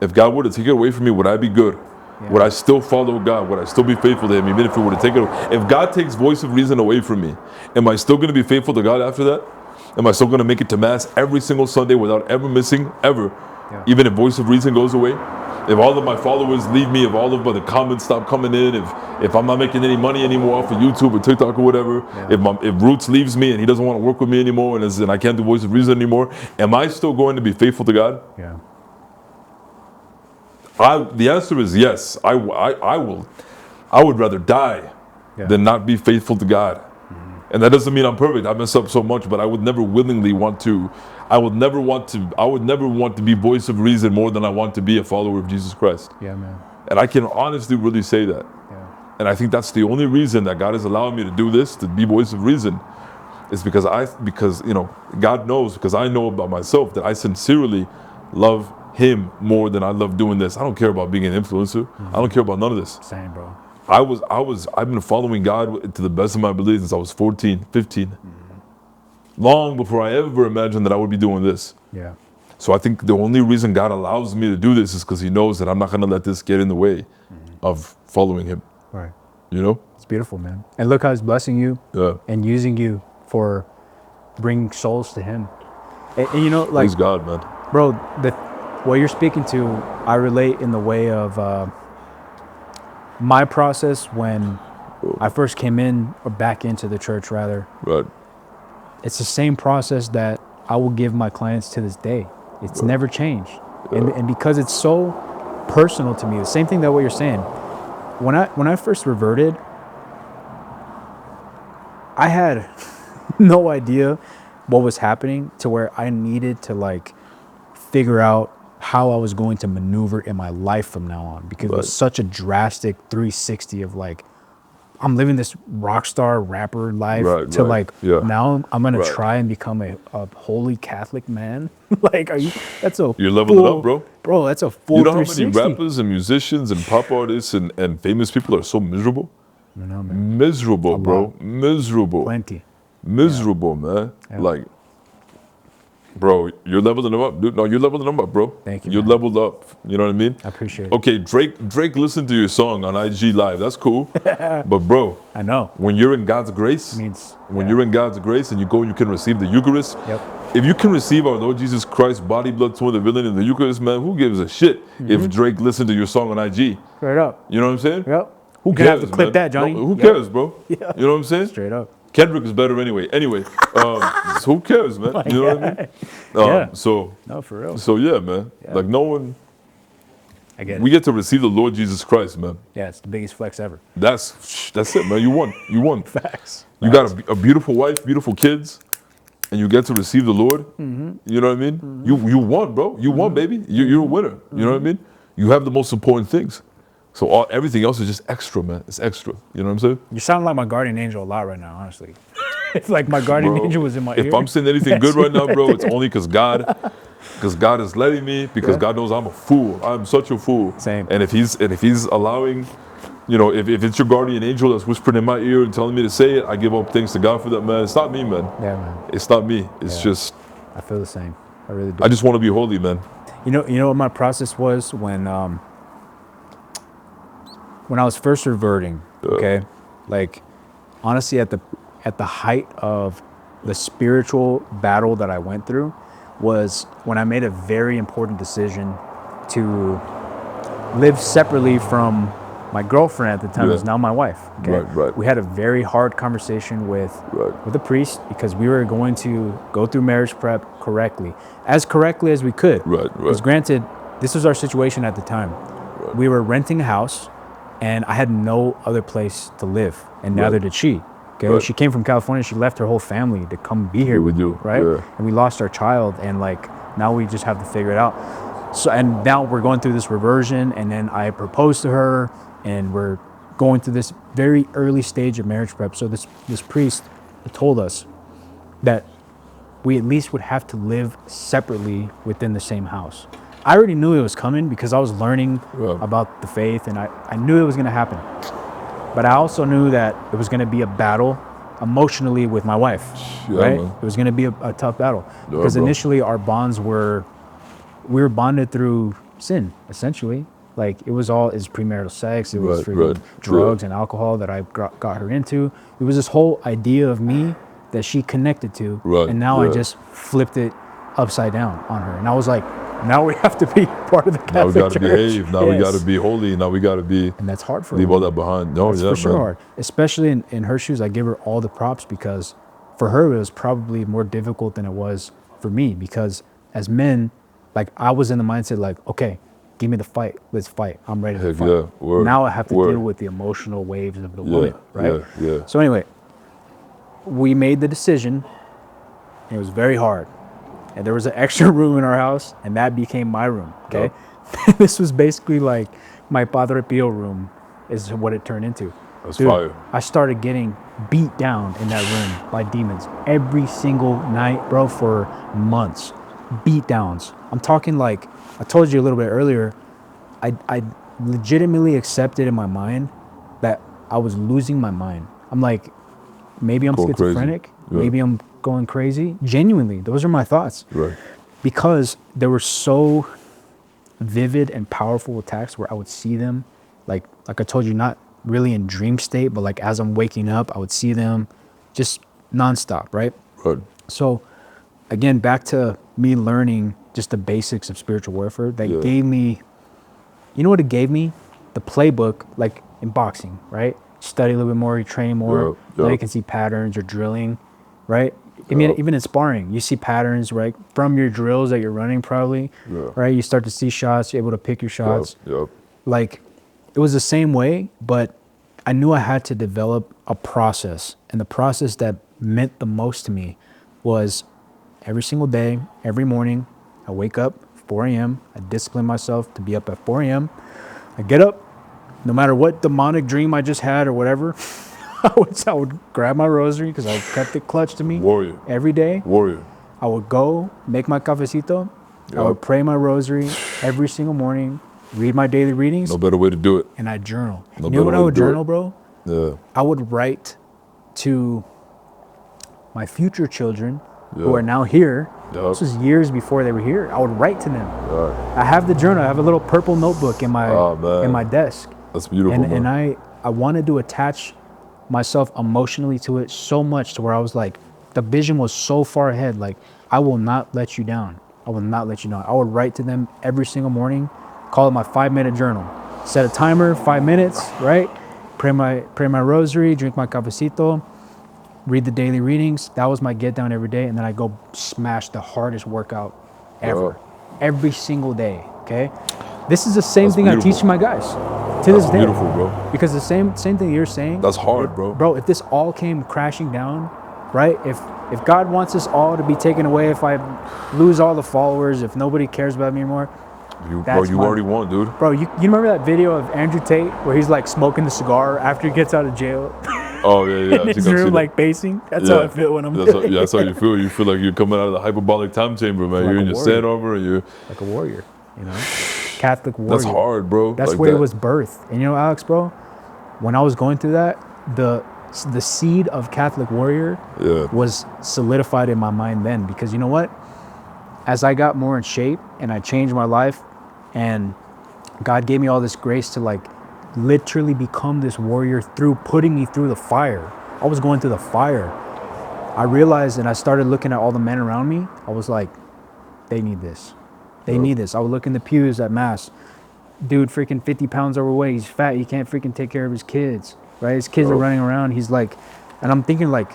If God were to take it away from me, would I be good? Would I still follow God? Would I still be faithful to him, even if he were to take it away? If God takes voice of reason away from me, am I still going to be faithful to God after that? Am I still going to make it to Mass every single Sunday without ever missing, ever? Even if voice of reason goes away? If all of my followers leave me, if all of the comments stop coming in, if I'm not making any money anymore off of YouTube or TikTok or whatever, if Roots leaves me and he doesn't want to work with me anymore, and I can't do voice of reason anymore, am I still going to be faithful to God? Yeah. The answer is yes. I would rather die than not be faithful to God. And that doesn't mean I'm perfect. I mess up so much, but I would never willingly want to. I would never want to be voice of reason more than I want to be a follower of Jesus Christ. Yeah, man. And I can honestly really say that. Yeah. And I think that's the only reason that God is allowing me to do this, to be voice of reason, is because God knows, because I know about myself that I sincerely love him more than I love doing this. I don't care about being an influencer. I don't care about none of this. Same, bro. I've been following God to the best of my ability since I was 14, 15. Long before I ever imagined that I would be doing this. Yeah. So I think the only reason God allows me to do this is because he knows that I'm not going to let this get in the way of following him. Right. You know? It's beautiful, man. And look how he's blessing you and using you for bringing souls to him. And you know, like, praise God, man. Bro, what you're speaking to, I relate in the way of my process when I first came in, or back into the church rather. Right. It's the same process that I will give my clients to this day. It's never changed. And because it's so personal to me, the same thing that what you're saying. When I first reverted, I had no idea what was happening, to where I needed to like figure out how I was going to maneuver in my life from now on, because it was such a drastic 360 of like, I'm living this rock star rapper life now I'm going to try and become a holy Catholic man. Like, you're leveling up, bro. Bro, that's a full 360. You know how many rappers and musicians and pop artists and famous people are so miserable? I know, man. Miserable, bro. Miserable. Plenty. Miserable, man. Yeah. Like, bro, you're leveling them up, dude. No, you're leveling them up, bro. Thank you. You're leveled up. You know what I mean? I appreciate it. Okay, Drake listened to your song on IG Live. That's cool. But bro, I know. When you're in God's grace, you're in God's grace and you go, you can receive the Eucharist. Yep. If you can receive our Lord Jesus Christ, body, blood, soul, and divinity in the Eucharist, man, who gives a shit if Drake listened to your song on IG? Straight up. You know what I'm saying? Yep. Who cares, have to clip man? That, Johnny. No, who cares, bro? Yeah. You know what I'm saying? Straight up. Kendrick is better anyway. So who cares, man? You know what I mean? So no, for real. So yeah, man. Yeah. Like no one. I get it. We get to receive the Lord Jesus Christ, man. Yeah, it's the biggest flex ever. That's it, man. You won. You won. Facts. You got a beautiful wife, beautiful kids, and you get to receive the Lord. You know what I mean? You won, bro. You won, baby. You're a winner. You know what I mean? You have the most important things. So everything else is just extra, man. It's extra. You know what I'm saying? You sound like my guardian angel a lot right now, honestly. It's like my guardian angel was in my ear. If I'm saying anything good right now, bro, it's only because God is letting me, because God knows I'm a fool. I'm such a fool. Same. And if he's allowing, if it's your guardian angel that's whispering in my ear and telling me to say it, I give up thanks to God for that, man. It's not me, man. Yeah, man. It's not me. It's just. I feel the same. I really do. I just want to be holy, man. You know what my process was when I was first reverting, okay? Like, honestly, at the height of the spiritual battle that I went through was when I made a very important decision to live separately from my girlfriend at the time, who's now my wife. Okay? Right. We had a very hard conversation with a priest, because we were going to go through marriage prep as correctly as we could. Right. Because granted, this was our situation at the time. Right. We were renting a house, and I had no other place to live, and neither did she. Okay, she came from California. She left her whole family to come be here with me, right? Yeah. And we lost our child, and like now we just have to figure it out. So, and now we're going through this reversion, and then I proposed to her, and we're going through this very early stage of marriage prep. So this priest told us that we at least would have to live separately within the same house. I already knew it was coming because I was learning about the faith, and I knew it was going to happen. But I also knew that it was going to be a battle emotionally with my wife, right? Man. It was going to be a tough battle because initially our bonds we were bonded through sin, essentially. Like it was premarital sex, it was drugs and alcohol that I got her into. It was this whole idea of me that she connected to, and now I just flipped it upside down on her, and I was like, now we have to be part of the Catholic Church. Now we got to behave. Now we got to be holy. Now we got to be. And that's hard for leave her. all that behind. No, that's for sure hard. Especially in her shoes, I give her all the props because for her it was probably more difficult than it was for me, because as men, like I was in the mindset like, okay, give me the fight. Let's fight. I'm ready to fight. Yeah, now I have to deal with the emotional waves of the woman, right? Yeah. So anyway, we made the decision. It was very hard. And there was an extra room in our house, and that became my room, okay? This was basically like my Padre Pio room is what it turned into. That's Dude, fire. I started getting beat down in that room by demons every single night, bro, for months. Beat downs. I'm talking like, I told you a little bit earlier, I legitimately accepted in my mind that I was losing my mind. I'm like, maybe I'm Going schizophrenic. Yeah. Maybe I'm going crazy. Genuinely, those are my thoughts. Right. Because there were so vivid and powerful attacks where I would see them, like I told you, not really in dream state, but like as I'm waking up, I would see them just nonstop, right? Right. So again, back to me learning just the basics of spiritual warfare, that gave me, you know what it gave me? The playbook, like in boxing, right? Study a little bit more, you train more, now you can see patterns or drilling, right? I mean, even in sparring, you see patterns, right? From your drills that you're running probably, right? You start to see shots, you're able to pick your shots. Like, it was the same way, but I knew I had to develop a process. And the process that meant the most to me was every single day, every morning, I wake up 4 a.m. I discipline myself to be up at 4 a.m. I get up, no matter what demonic dream I just had or whatever, I would grab my rosary because I kept it clutched to me. Warrior. Every day. Warrior. I would go make my cafecito. I would pray my rosary every single morning, read my daily readings. No better way to do it. And I journal. No you know what I would journal, it. bro? Yeah. I would write to my future children who are now here. This was years before they were here. I would write to them. I have the journal. I have a little purple notebook in my desk. That's beautiful, and I wanted to attach myself emotionally to it so much to where I was like, the vision was so far ahead. Like, I will not let you down. I will not let you down. I would write to them every single morning, call it my 5-minute journal. Set a timer, 5 minutes, right? Pray my rosary, drink my cafecito, read the daily readings. That was my get down every day. And then I go smash the hardest workout ever. Every single day, okay? This is the same thing I teach my guys to this day. Beautiful, bro. Because the same thing you're saying. That's hard, bro. Bro, if this all came crashing down, right? If God wants us all to be taken away, if I lose all the followers, if nobody cares about me anymore, you already won, dude. Bro, you remember that video of Andrew Tate where he's like smoking the cigar after he gets out of jail? Oh yeah. In his room, like pacing. That's how I feel when I'm doing it. That's how you feel. You feel like you're coming out of the hyperbolic time chamber, man. You're in your sand armor and you're like a warrior, you know? Catholic warrior. That's hard, bro. That's where it was birthed. And you know, Alex, bro, when I was going through that, the seed of Catholic warrior was solidified in my mind then. Because you know what? As I got more in shape and I changed my life and God gave me all this grace to like literally become this warrior through putting me through the fire. I was going through the fire. I realized, and I started looking at all the men around me. I was like, they need this. They need this. I would look in the pews at mass. Dude, freaking 50 pounds overweight. He's fat. He can't freaking take care of his kids, right? His kids are running around. He's like, and I'm thinking like,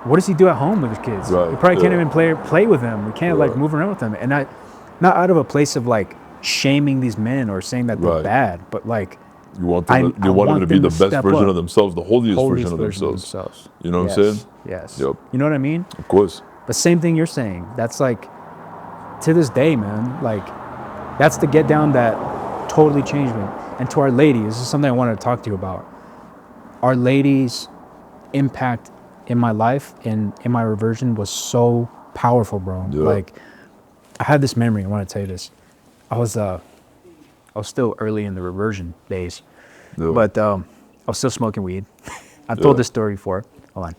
what does he do at home with his kids? He probably can't even play with them. We can't like move around with them. And I, not out of a place of like shaming these men or saying that they're bad, but like, you want them to be the best version of themselves, the holiest version of themselves. You know what I'm saying? Yes. Yep. You know what I mean? Of course. The same thing you're saying. That's like, to this day, man, like, that's the get down that totally changed me. And to Our Lady, this is something I wanted to talk to you about. Our Lady's impact in my life and in my reversion was so powerful, bro. Yeah. Like, I had this memory. I want to tell you this. I was still early in the reversion days, but I was still smoking weed. I've told this story before. Hold on.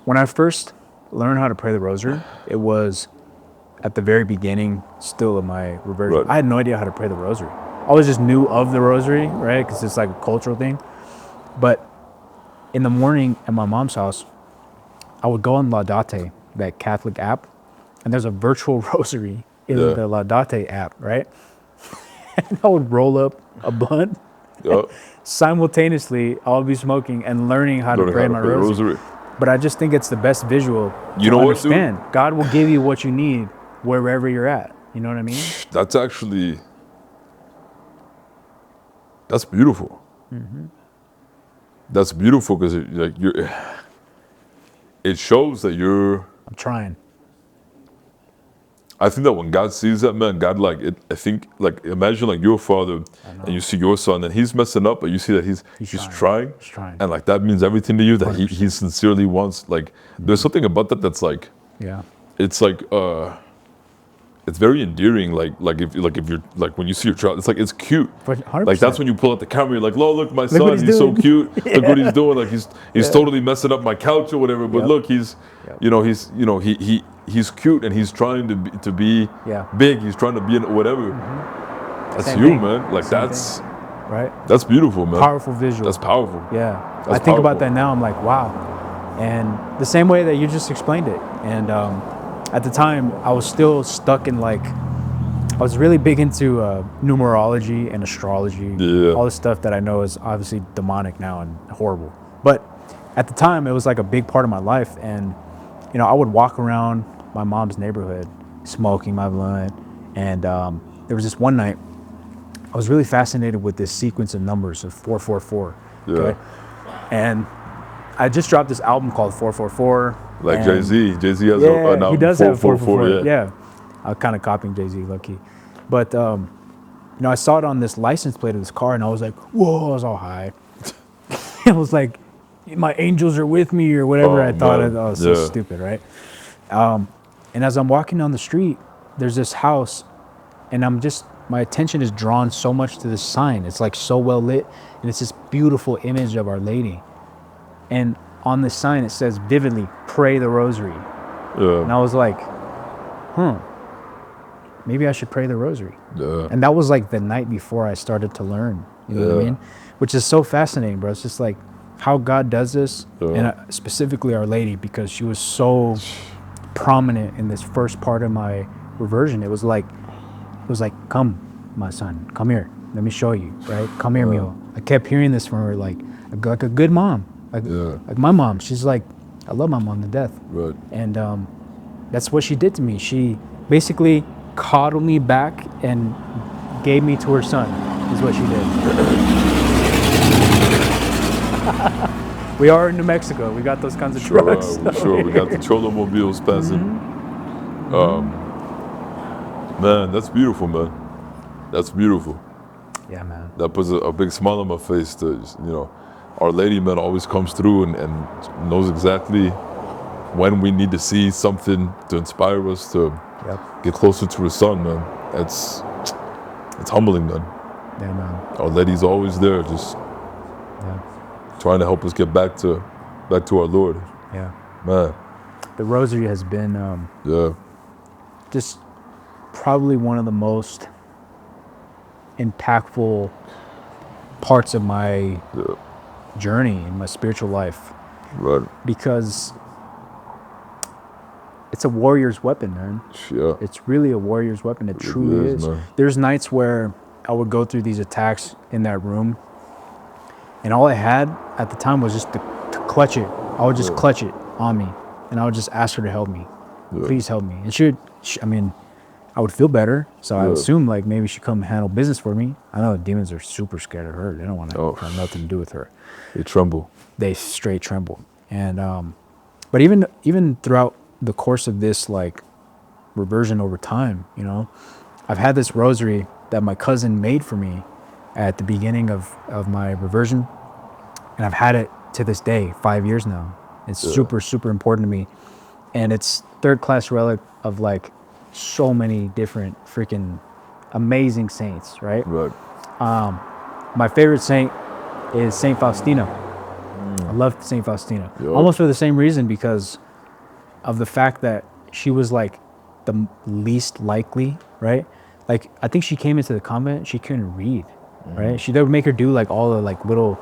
When I first learned how to pray the rosary, it was at the very beginning still of my reversion. I had no idea how to pray the rosary. I was just knew of the rosary, right? Because it's like a cultural thing. But in the morning at my mom's house, I would go on Laudate, that Catholic app, and there's a virtual rosary in the Laudate app, right? And I would roll up a blunt. Simultaneously, I'll be smoking and learning how to pray my rosary. But I just think it's the best visual to understand. What, God will give you what you need wherever you're at. You know what I mean? That's actually, that's beautiful. Mm-hmm. That's beautiful because it shows that you're. I'm trying. I think that when God sees that, man, God, like, I think, like, imagine, like, your father, and you see your son, and he's messing up, but you see that he's trying. He's trying. And, like, that means everything to you, that he sincerely wants, like, there's something about that that's, like, it's, like, it's very endearing, like if you're, like, when you see your child, it's, like, it's cute. 100%. Like, that's when you pull out the camera, you're like, oh, look, my son, he's so cute. Look what he's doing. Like, he's totally messing up my couch or whatever, but look, he's, he's cute, and he's trying to be big. He's trying to be in whatever. That's you, man. Like, that's right. That's beautiful, man. Powerful visual. That's powerful. Yeah. I think about that now. I'm like, wow. And the same way that you just explained it. And at the time, I was still stuck in, like, I was really big into numerology and astrology. Yeah. All this stuff that I know is obviously demonic now and horrible. But at the time, it was like a big part of my life. And, you know, I would walk around my mom's neighborhood smoking my blunt. And there was this one night, I was really fascinated with this sequence of numbers of 444. Okay? And I just dropped this album called 444. Like Jay-Z. Jay-Z has an album. He does have 444. Yeah. I'm kind of copying Jay-Z, low-key. But, you know, I saw it on this license plate of this car, and I was like, whoa, I was all high. I was like, my angels are with me or whatever. I thought it was so stupid, right? And as I'm walking down the street, there's this house, and my attention is drawn so much to this sign. It's like so well lit, and it's this beautiful image of Our Lady. And on this sign, it says vividly, pray the rosary. Yeah. And I was like, maybe I should pray the rosary. Yeah. And that was like the night before I started to learn, you know what I mean? Which is so fascinating, bro. It's just like how God does this, and specifically Our Lady, because she was so prominent in this first part of my reversion. It was like, come, my son, come here. Let me show you, right? Come here, Mio. I kept hearing this from her, like a good mom. Like my mom, she's like, I love my mom to death. Right. And that's what she did to me. She basically coddled me back and gave me to her son, is what she did. We are in New Mexico. We got those kinds of trucks. Sure. We got the Cholomobiles passing. Man, that's beautiful, man. That's beautiful. Yeah, man. That puts a big smile on my face to, you know, Our Lady, man, always comes through and knows exactly when we need to see something to inspire us to get closer to her son, man. It's humbling, man. Yeah, man. Our Lady's always there, just trying to help us get back to our Lord. Yeah. Man. The rosary has been just probably one of the most impactful parts of my journey in my spiritual life. Right. Because it's a warrior's weapon, man. Yeah. It's really a warrior's weapon. It truly is. Man. There's nights where I would go through these attacks in that room, and all I had at the time was just to clutch it. I would just clutch it on me, and I would just ask her to help me. Please help me. And I would feel better, so I assumed like maybe she'd come handle business for me. I know the demons are super scared of her. They don't want to have nothing to do with her. They tremble. They straight tremble. And but even throughout the course of this like reversion over time, you know, I've had this rosary that my cousin made for me at the beginning of my reversion, and I've had it to this day, 5 years now. It's super, super important to me, and it's third-class relic of like so many different freaking amazing saints, right? Right. My favorite saint is Saint Faustina. I love Saint Faustina. Almost for the same reason, because of the fact that she was like the least likely, right? Like I think she came into the convent, she couldn't read, right? They would make her do like all the like little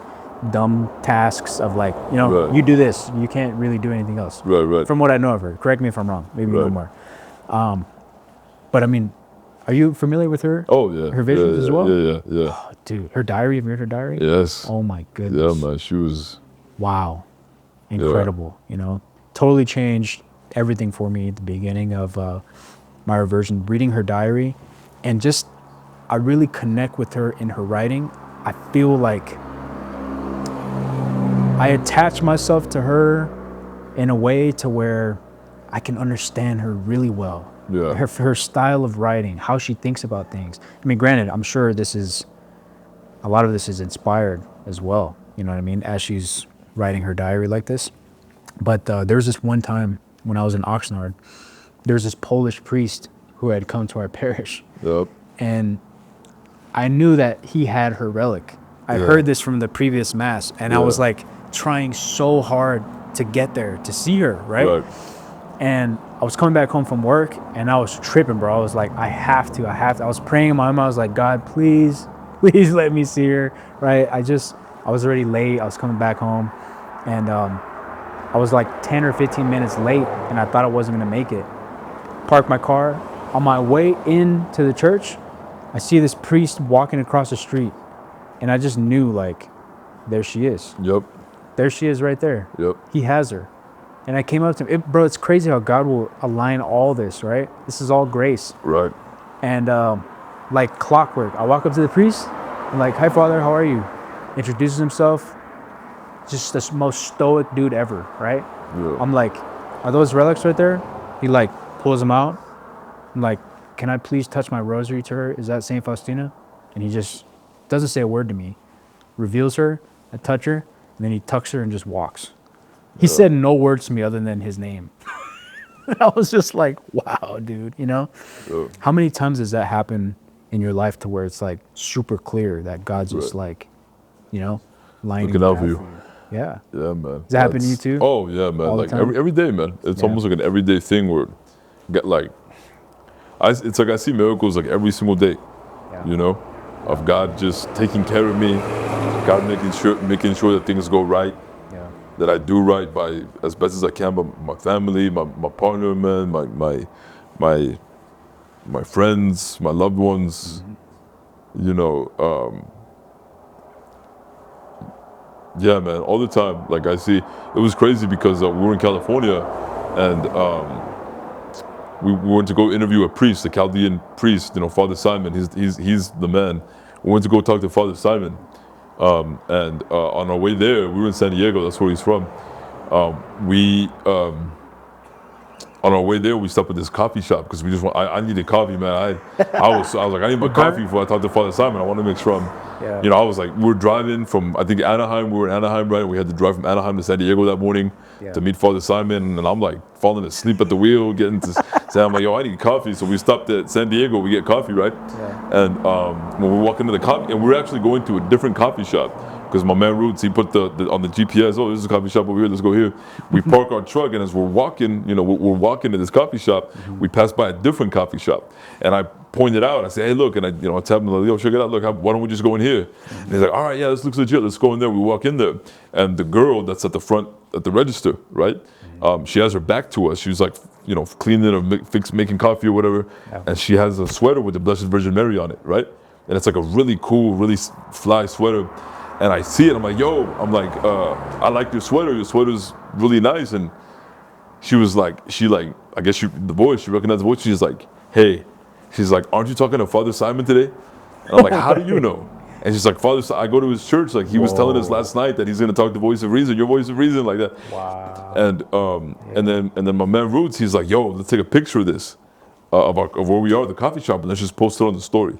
dumb tasks of like, you know, you do this, you can't really do anything else. Right. From what I know of her, correct me if I'm wrong, maybe no more. But I mean, are you familiar with her? Oh yeah. Her visions as well? Yeah. Oh, dude, her diary, have you read her diary? Yes. Oh my goodness. Yeah, man, she was... Wow. Incredible, you know? Totally changed everything for me at the beginning of my reversion. Reading her diary, and just, I really connect with her in her writing. I feel like I attach myself to her in a way to where I can understand her really well. Yeah. Her style of writing, how she thinks about things. I mean, granted, I'm sure a lot of this is inspired as well. You know what I mean? As she's writing her diary like this. But there was this one time when I was in Oxnard, there was this Polish priest who had come to our parish. Yep. And I knew that he had her relic. I heard this from the previous mass, and I was like trying so hard to get there to see her, right? And I was coming back home from work, and I was tripping, bro. I was like, I have to. I was praying in my mind. I was like, God, please let me see her, right? I was already late. I was coming back home, and I was like 10 or 15 minutes late, and I thought I wasn't gonna make it. Parked my car. On my way into the church, I see this priest walking across the street, and I just knew, like, there she is. Yep. There she is right there. Yep. He has her. And I came up to him. Bro, it's crazy how God will align all this, right? This is all grace. Right. And like clockwork, I walk up to the priest. I'm like, hi, Father, how are you? Introduces himself. Just the most stoic dude ever, right? Yeah. I'm like, are those relics right there? He like pulls them out. I'm like, can I please touch my rosary to her? Is that St. Faustina? And he just doesn't say a word to me. Reveals her, I touch her, and then he tucks her and just walks. He said no words to me other than his name. I was just like, wow, dude, you know? How many times does that happen in your life to where it's like super clear that God's just like, you know, lining looking out for you? Yeah. Yeah, man. Does that happen to you too? Oh, yeah, man. All the like time? every day, man. It's almost like an everyday thing where, it's like I see miracles like every single day, you know, of God just taking care of me, God making sure that things go right. That I do right by as best as I can by my family, my partner, man, my friends, my loved ones, you know, yeah, man, all the time. Like I see, it was crazy because we were in California, and we went to go interview a priest, a Chaldean priest, you know, Father Simon. He's the man. We went to go talk to Father Simon. And on our way there, we were in San Diego, that's where he's from. On our way there, we stopped at this coffee shop because I needed coffee, man. I was like, I need my coffee before I talk to Father Simon. I want to make sure you know, I was like, we were driving from, I think Anaheim, we were in Anaheim, right? We had to drive from Anaheim to San Diego that morning to meet Father Simon. And I'm like falling asleep at the wheel, getting to say, I'm like, yo, I need coffee. So we stopped at San Diego, we get coffee, right? And when we walk into the coffee, and we're actually going to a different coffee shop because my man Roots, he put on the GPS, oh, this is a coffee shop over here, let's go here. We park our truck, and as we're walking, you know, we're walking to this coffee shop, we pass by a different coffee shop. And I pointed out, I said, hey, look, and I tell him, like, yo, check it out, look, why don't we just go in here? And he's like, all right, yeah, this looks legit, let's go in there. We walk in there, and the girl that's at the front, at the register, right? She has her back to us. She was like, you know, cleaning or making coffee or whatever, and she has a sweater with the Blessed Virgin Mary on it, right? And it's like a really cool, really fly sweater. And I see it, I'm like, yo, I like your sweater's really nice. And she was like, I guess she recognized the voice, she's like, hey, she's like, aren't you talking to Father Simon today? And I'm like, how do you know? And she's like, I go to his church, like he was telling us last night that he's gonna talk the voice of reason, your voice of reason, like that. Wow. And then my man Roots, he's like, yo, let's take a picture of this, of where we are, the coffee shop, and let's just post it on the story.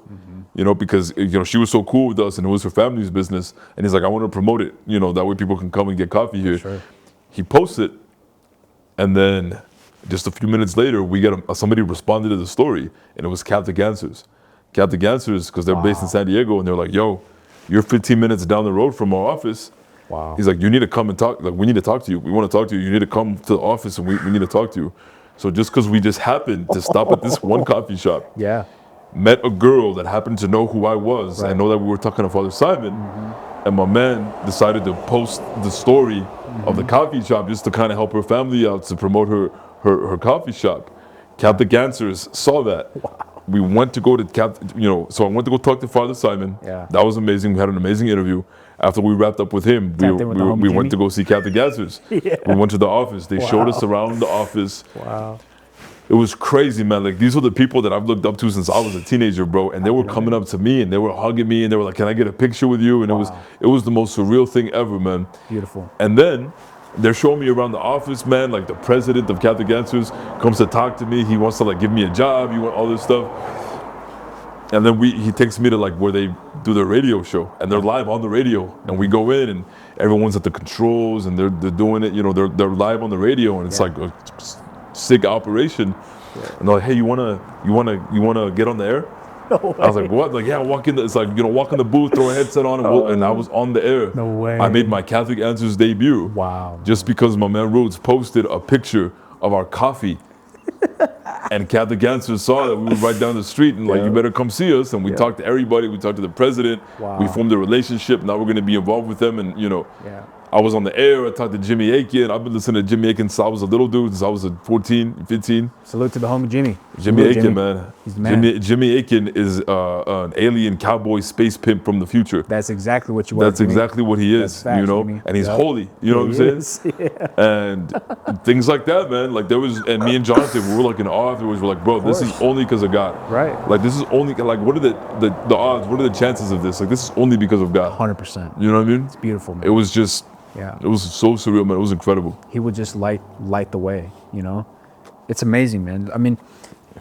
You know, because, you know, she was so cool with us and it was her family's business. And he's like, I want to promote it, you know, that way people can come and get coffee here. Sure. He posts it, and then just a few minutes later, we get somebody responded to the story, and it was Catholic Answers. Catholic Answers, because they're based in San Diego, and they're like, yo, you're 15 minutes down the road from our office. Wow. He's like, you need to come and talk, like, we need to talk to you. We want to talk to you. You need to come to the office, and we need to talk to you. So just because we just happened to stop at this one coffee shop, met a girl that happened to know who I was. I know that we were talking to Father Simon, and my man decided to post the story of the coffee shop just to kind of help her family out, to promote her coffee shop. Catholic Answers saw that. We went to go to so I went to go talk to Father Simon. That was amazing. We had an amazing interview. After we wrapped up with him, we went to go see Catholic Answers. We went to the office. They showed us around the office. Wow. It was crazy, man. Like, these were the people that I've looked up to since I was a teenager, bro. And they were coming up to me, and they were hugging me, and they were like, can I get a picture with you? And it was the most surreal thing ever, man. Beautiful. And then they're showing me around the office, man. Like the president of Catholic Answers comes to talk to me. He wants to like give me a job. He want all this stuff. And then he takes me to like where they do their radio show, and they're live on the radio. And we go in, and everyone's at the controls, and they're doing it. You know, they're live on the radio, and it's like a sick operation. Yeah. And they're like, hey, you wanna get on the air? No way. I was like, what? Like, yeah, walk in. It's like, you know, walk in the booth, throw a headset on, and I was on the air. No way. I made my Catholic Answers debut. Wow. Just because my man Rhodes posted a picture of our coffee. And Catholic Answers saw that we were right down the street, and like, you better come see us. And we talked to everybody. We talked to the president. Wow. We formed a relationship. Now we're going to be involved with them. And you know, I was on the air. I talked to Jimmy Akin. I've been listening to Jimmy Akin since I was a little dude, since I was 14, 15. Salute to the homie Jimmy. Jimmy Akin, man. He's the man. Jimmy Akin is an alien cowboy space pimp from the future. That's exactly what you want. That's exactly what he is, facts, you know, Jimmy. and he's holy, you know what I'm saying? Yeah. And things like that, man. Like there was, and me and Jonathan, we were like in awe afterwards. We're like, bro, this is only because of God. Right. Like this is only, like what are the odds? What are the chances of this? Like this is only because of God. 100%. You know what I mean? It's beautiful, man. It was just, it was so surreal, man. It was incredible. He would just light the way, you know? It's amazing, man. I mean,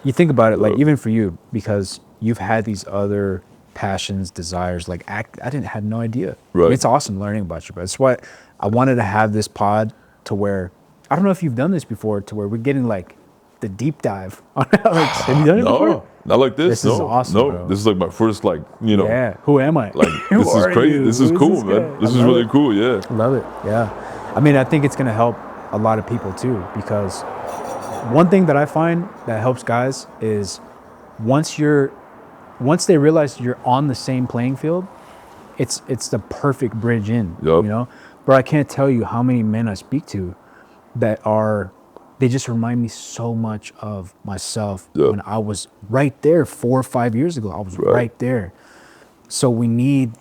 you think about it, like even for you, because you've had these other passions, desires, like I had no idea. Right. I mean, it's awesome learning about you, but that's why I wanted to have this pod to where, I don't know if you've done this before, to where we're getting like the deep dive on Alex. Have you done it before? No, not like this. This is awesome, no. bro. This is like my first, like, you know. Yeah. Who am I? Like this is crazy. This is cool, man. This is really cool. Yeah. I love it. Yeah. I mean, I think it's gonna help a lot of people too, because one thing that I find that helps guys is once they realize you're on the same playing field, it's the perfect bridge in. You know, bro, I can't tell you how many men I speak to that they just remind me so much of myself when I was right there 4 or 5 years ago. I was right there. So we need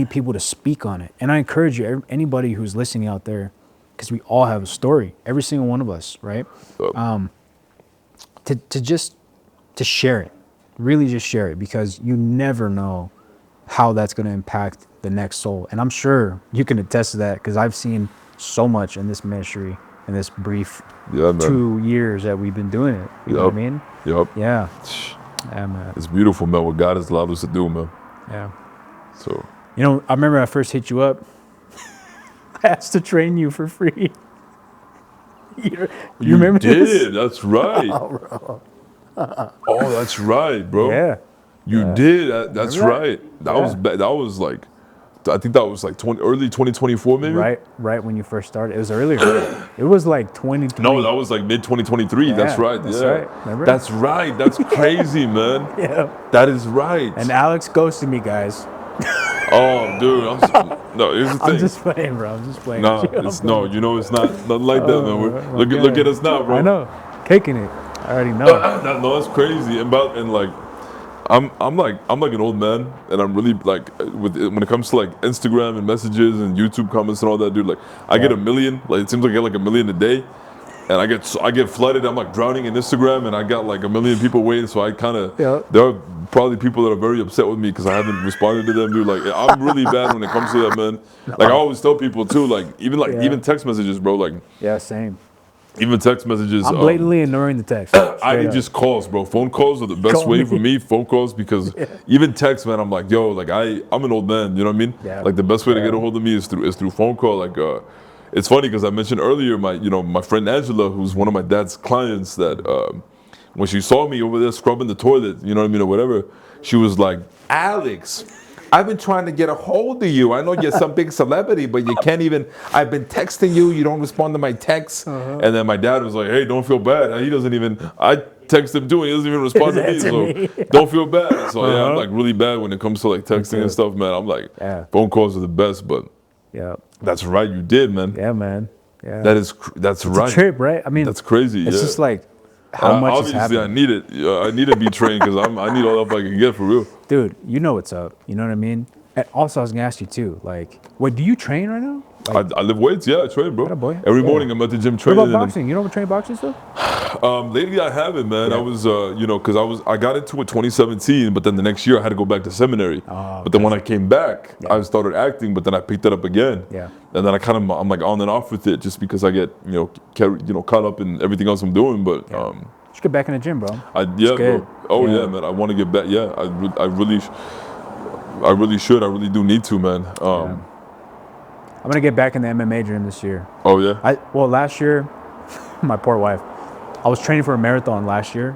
people to speak on it. And I encourage you, anybody who's listening out there, because we all have a story, every single one of us, right? To share it, really just share it, because you never know how that's going to impact the next soul. And I'm sure you can attest to that, because I've seen so much in this ministry in this brief 2 years that we've been doing it. You know what I mean? Yep. Yeah. Yeah, man. It's beautiful, man, what God has allowed us to do, man. Yeah. So. You know, I remember I first hit you up. I asked to train you for free. You remember this? That's right. Oh, oh, that's right, bro. Yeah. You did. That's right. That was like, I think that was like early 2024, maybe. Right when you first started. It was earlier. It was like 2023. No, that was like mid 2023. Yeah, that's right. That's right. Remember? That's right. That's crazy, man. Yeah. That is right. And Alex ghosted me, guys. Oh, dude. No, here's the thing. I'm just playing, bro. I'm just playing. Nah, it's nothing like that, man. Look at us now, bro. I know, caking it. I already know. No, that's crazy. And like, I'm like an old man, and I'm really like when it comes to like Instagram and messages and YouTube comments and all that, dude. Like, I get a million. Like, it seems like I get like a million a day, and I get flooded. I'm like drowning in Instagram, and I got like a million people waiting. So I kind of there are probably people that are very upset with me because I haven't responded to them, dude. Like, I'm really bad when it comes to that, man. Like, I always tell people too, like even text messages, bro. Like, yeah, same. Even text messages. I'm blatantly ignoring the text. I need just calls, bro. Phone calls are the best way for me. Phone calls, because even text, man, I'm like, yo, like I'm an old man. You know what I mean? Yeah. Like the best way to get a hold of me is through phone call. Like, it's funny because I mentioned earlier my friend Angela, who's one of my dad's clients, that when she saw me over there scrubbing the toilet, you know what I mean, or whatever, she was like, Alex, I've been trying to get a hold of you. I know you're some big celebrity, but you can't even. I've been texting you. You don't respond to my texts. And then my dad was like, hey, don't feel bad. He doesn't even. I text him too. He doesn't even respond to me. So don't feel bad. So yeah, I'm like really bad when it comes to like texting and stuff, man. I'm like, phone calls are the best, but that's right. You did, man. Yeah, man. Yeah. That's it's right. A trip, right? I mean, that's crazy. It's just like how much is happening. Obviously, I need it. I need to be trained because I need all the help I can get for real. Dude, you know what's up. You know what I mean? And also, I was gonna ask you too. Like, wait, do you train right now? Like, I lift weights. Yeah, I train, bro. Boy. Every morning I'm at the gym training. What about boxing? You don't train boxing still? Lately I haven't, man. Yeah. I was, because I got into it 2017, but then the next year I had to go back to seminary. Oh, but then when I came back, Yeah. I started acting, but then I picked it up again. Yeah. And then I'm like on and off with it just because I get, caught up in everything else I'm doing. But You should get back in the gym, bro. bro. Oh yeah, man. I want to get back. Yeah, I really should. I really do need to, man. I'm gonna get back in the MMA gym this year. Oh yeah. Last year, my poor wife. I was training for a marathon last year,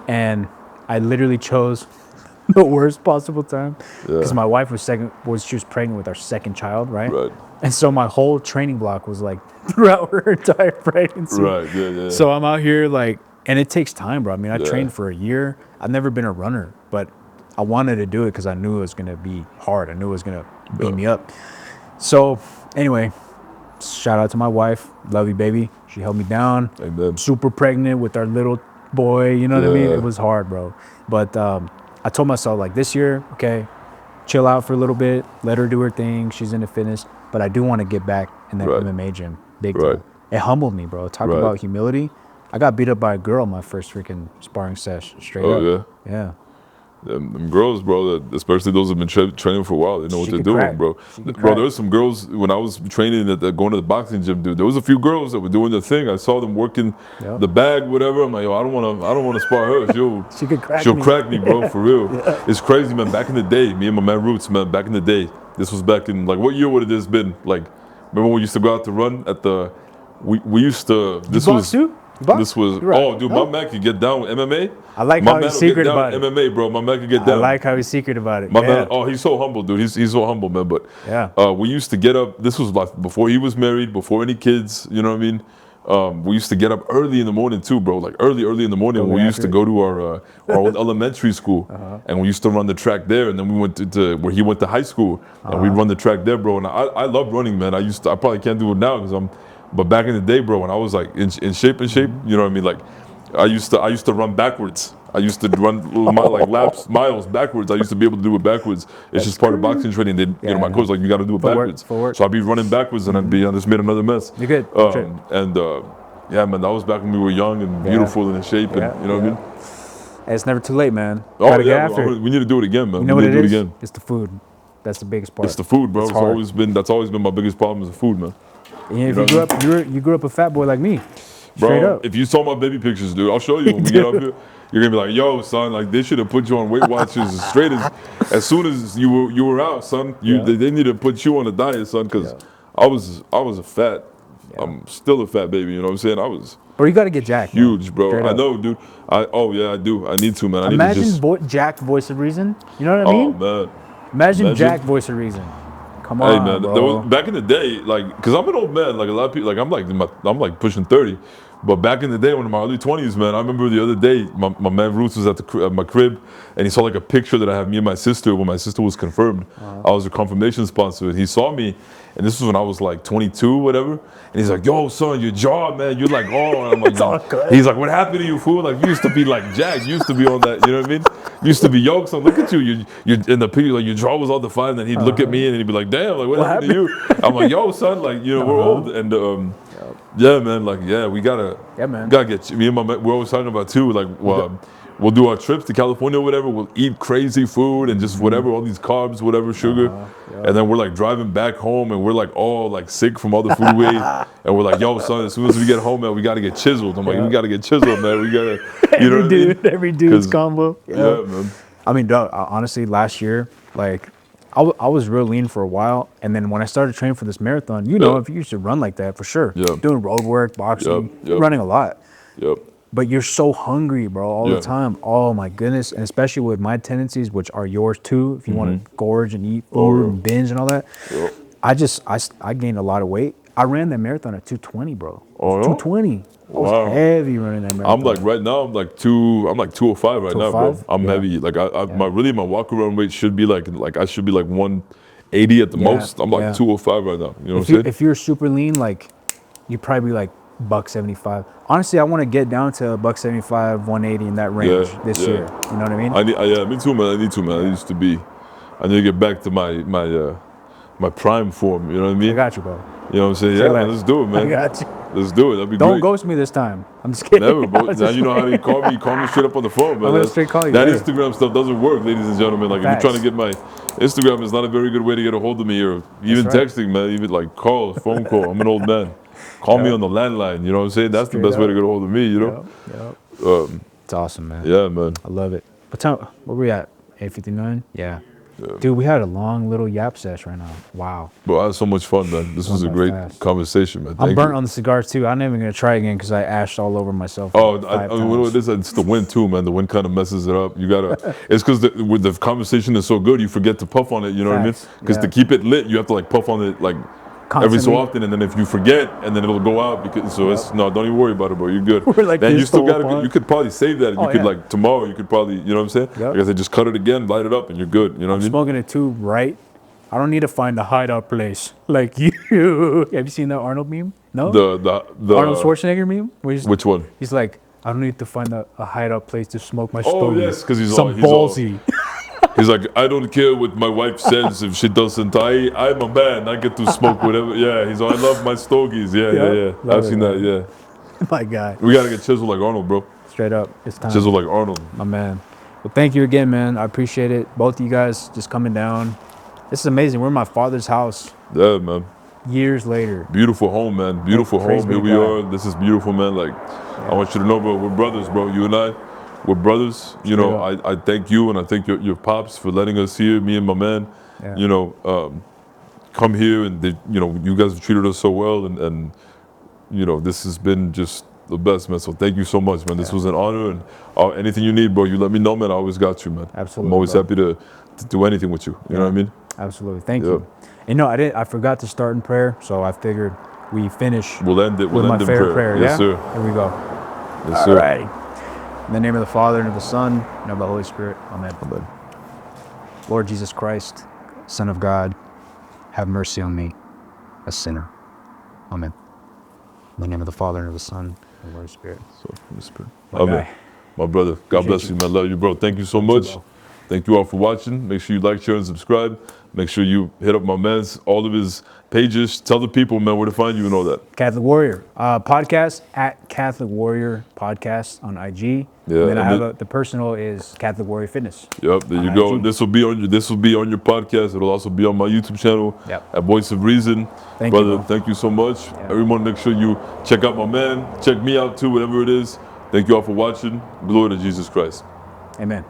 and I literally chose the worst possible time because my wife she was pregnant with our second child, right? Right. And so my whole training block was like throughout her entire pregnancy. Right. Yeah. So I'm out here like, and it takes time, bro. I mean, I trained for a year. I've never been a runner, but I wanted to do it because I knew it was gonna be hard. I knew it was gonna beat me up. So anyway, shout out to my wife. Love you, baby. She held me down. Amen. Super pregnant with our little boy. You know what I mean? It was hard, bro. But I told myself, like, this year, okay, chill out for a little bit. Let her do her thing. She's into fitness. But I do want to get back in that MMA gym. Big time. It humbled me, bro. Talk about humility. I got beat up by a girl my first freaking sparring sesh. Straight up. Oh, yeah? Yeah. Them girls, bro, especially those who've been training for a while, they know what they're doing, bro. Bro, there was some girls, when I was training going to the boxing gym, dude, there was a few girls that were doing their thing. I saw them working the bag, whatever. I'm like, yo, I don't want to spar her. She'll crack me, bro, for real. It's crazy, man. Back in the day, me and my man Roots, man, back in the day, this was back in, like, what year would it have been? Like, remember when we used to go out to run at the, we used to, this was, too? This was, oh, dude, my man could get down with MMA. I like how he's secret about it. MMA, bro. My man could get down. I like how he's secret about it. My man, oh, he's so humble, dude. He's so humble, man. But we used to get up. This was like before he was married, before any kids. You know what I mean? We used to get up early in the morning too, bro. Like early in the morning. We used to go to our old elementary school, and we used to run the track there. And then we went to where he went to high school, and we'd run the track there, bro. And I love running, man. I probably can't do it now but back in the day, bro, when I was like in shape, you know what I mean? Like I used to run backwards. I used to run miles backwards. I used to be able to do it backwards. It's just part of boxing training. My coach was like, you got to do it backwards. So I'd be running backwards, and I just made another mess. You're good. Yeah, man, that was back when we were young and beautiful and in shape, and you know what I mean? It's never too late, man. Oh yeah, we need to do it again, man. You know what it is? It's the food. That's the biggest part. It's the food, bro. That's always been my biggest problem is the food, man. Yeah, if you grew up a fat boy like me, bro. Up. If you saw my baby pictures, dude, I'll show you when we get up here. You're gonna be like, yo, son, like they should have put you on Weight Watchers as soon as you were out, son. They need to put you on a diet, son, because I was a fat. I'm still a fat baby. You know what I'm saying? I was. Bro, you gotta get jacked. Huge, bro. I know, dude. I do. I need to, man. Imagine Jack, voice of reason. You know what I mean? Oh man. Imagine Jack, voice of reason. Come on, hey man, bro. Back in the day, like, cause I'm an old man, like a lot of people, like I'm like pushing 30, but back in the day, when in my early 20s, man, I remember the other day, my man Roots was at my crib, and he saw like a picture that I have me and my sister when my sister was confirmed. I was a confirmation sponsor, and he saw me, and this was when I was like 22, whatever, and he's like, yo, son, your jaw, man, you're like, oh, and I'm like, no. He's like, what happened to you, fool? Like, you used to be like Jack, you used to be on that, you know what I mean? You used to be yoked, son, look at you, you're in the picture, like, your jaw was all defined, and then he'd look at me, and he'd be like, damn, like, what happened to you? I'm like, yo, son, like, you know, we're old, and yeah, man, like, we gotta get, me and my man, we're always talking about too, like, we'll do our trips to California or whatever, we'll eat crazy food and just whatever, all these carbs, whatever, sugar, and then we're like driving back home and we're like all like sick from all the food we ate, and we're like, yo, son, as soon as we get home, man, we gotta get chiseled. I'm like, we gotta get chiseled, man, we gotta, you know what I mean? Every dude's combo. Yeah, man. I mean, dog, honestly, last year, like, I was real lean for a while, and then when I started training for this marathon, if you used to run like that, for sure. Doing road work, boxing, running a lot. But you're so hungry, bro, all the time. Oh my goodness, and especially with my tendencies, which are yours too. If you want to gorge and eat food and binge and all that, I gained a lot of weight. I ran that marathon at 220, bro. 220. I was heavy running that marathon. I'm like right now. I'm like 205 right now, bro. I'm heavy. Like my walk around weight should be like I should be like 180 at the most. I'm like 205 right now. You know what I'm saying? If you're super lean, like you'd probably be like $175. Honestly, I want to get down to $175, 180 in that range this year. You know what I mean? Me too, man. I need to, man. I need to get back to my prime form. You know what I mean? I got you, bro. You know what I'm saying? Yeah, man. Let's do it, man. I got you. Let's do it. That'd be Don't great. ghost me this time. I'm just kidding. Never, bro. Now you know how to call me. Call me straight up on the phone, man. I'm gonna straight call you. That Hey. Instagram stuff doesn't work, ladies and gentlemen. Like Facts. if you're trying to get my Instagram, is not a very good way to get a hold of me, or even right. texting, man. Even like call, phone call. I'm an old man. Call me on the landline. You know what I'm saying? That's Straight the best way up. to get a hold of me. You know? Yep. It's awesome, man. Yeah, man. I love it. What time? Where we at? 8:59. Yeah. Dude, we had a long little yap sesh right now. Wow. Bro, I had so much fun, man. This was a great conversation, man. I'm burnt on the cigars too. I'm not even gonna try again because I ashed all over myself. Oh, I mean, what it is, it's the wind too, man. The wind kind of messes it up. You gotta. It's because with the conversation is so good, you forget to puff on it. You know what I mean? Because to keep it lit, you have to like puff on it like every so often, and then if you forget, and then it'll go out. Because it's no, don't even worry about it, bro. You're good. We're like then this you still whole gotta. part. You could probably save that. You could like tomorrow. You could probably, you know what I'm saying? Yep. Like I said, just cut it again, light it up, and you're good. You know what I mean? Smoking it too, right? I don't need to find a hideout place like you. Have you seen that Arnold meme? No. The Arnold Schwarzenegger meme. Where which one? He's like, I don't need to find a hideout place to smoke my Oh stogie. yes, because he's some ballsy. He's like, I don't care what my wife says if she doesn't. I'm a man. I get to smoke whatever. Yeah, he's like, I love my stogies. Yeah. I've seen that. Yeah. My guy. We gotta get chiseled like Arnold, bro. Straight up, it's time. Chiseled like Arnold. My man. Well, thank you again, man. I appreciate it. Both of you guys just coming down. This is amazing. We're in my father's house. Yeah, man. Years later. Beautiful home, man. Beautiful home. Here we are. This is beautiful, man. Like, I want you to know, bro, we're brothers, bro. You and I, we're brothers. You know, I thank you and I thank your pops for letting us here, me and my man, you know, come here and, you know, you guys have treated us so well and, you know, this has been just the best, man. So thank you so much, man. This was an honor and anything you need, bro, you let me know, man. I always got you, man. Absolutely. I'm always happy to do anything with you. You know what I mean? Absolutely. Thank you. And no, I forgot to start in prayer, so I figured we finish. We'll end it. With we'll my end in favorite prayer. Yes, sir. Here we go. Yes, sir. All right. In the name of the Father, and of the Son, and of the Holy Spirit. Amen. Amen. Lord Jesus Christ, Son of God, have mercy on me, a sinner. Amen. In the name of the Father, and of the Son, and of the Holy Spirit. So, from the Spirit. Amen. My brother, God bless you, man. Love you, bro. Thank you so much. Thank you all for watching. Make sure you like, share, and subscribe. Make sure you hit up my man's, all of his pages. Tell the people, man, where to find you and all that. Catholic Warrior podcast at Catholic Warrior Podcast on IG. Yeah, and then I have the personal is Catholic Warrior Fitness. Yep, there you go. IG. This will be on your podcast. It'll also be on my YouTube channel at Voice of Reason. Thank you, brother. Thank you so much. Everyone, make sure you check out my man. Check me out too, whatever it is. Thank you all for watching. Glory to Jesus Christ. Amen.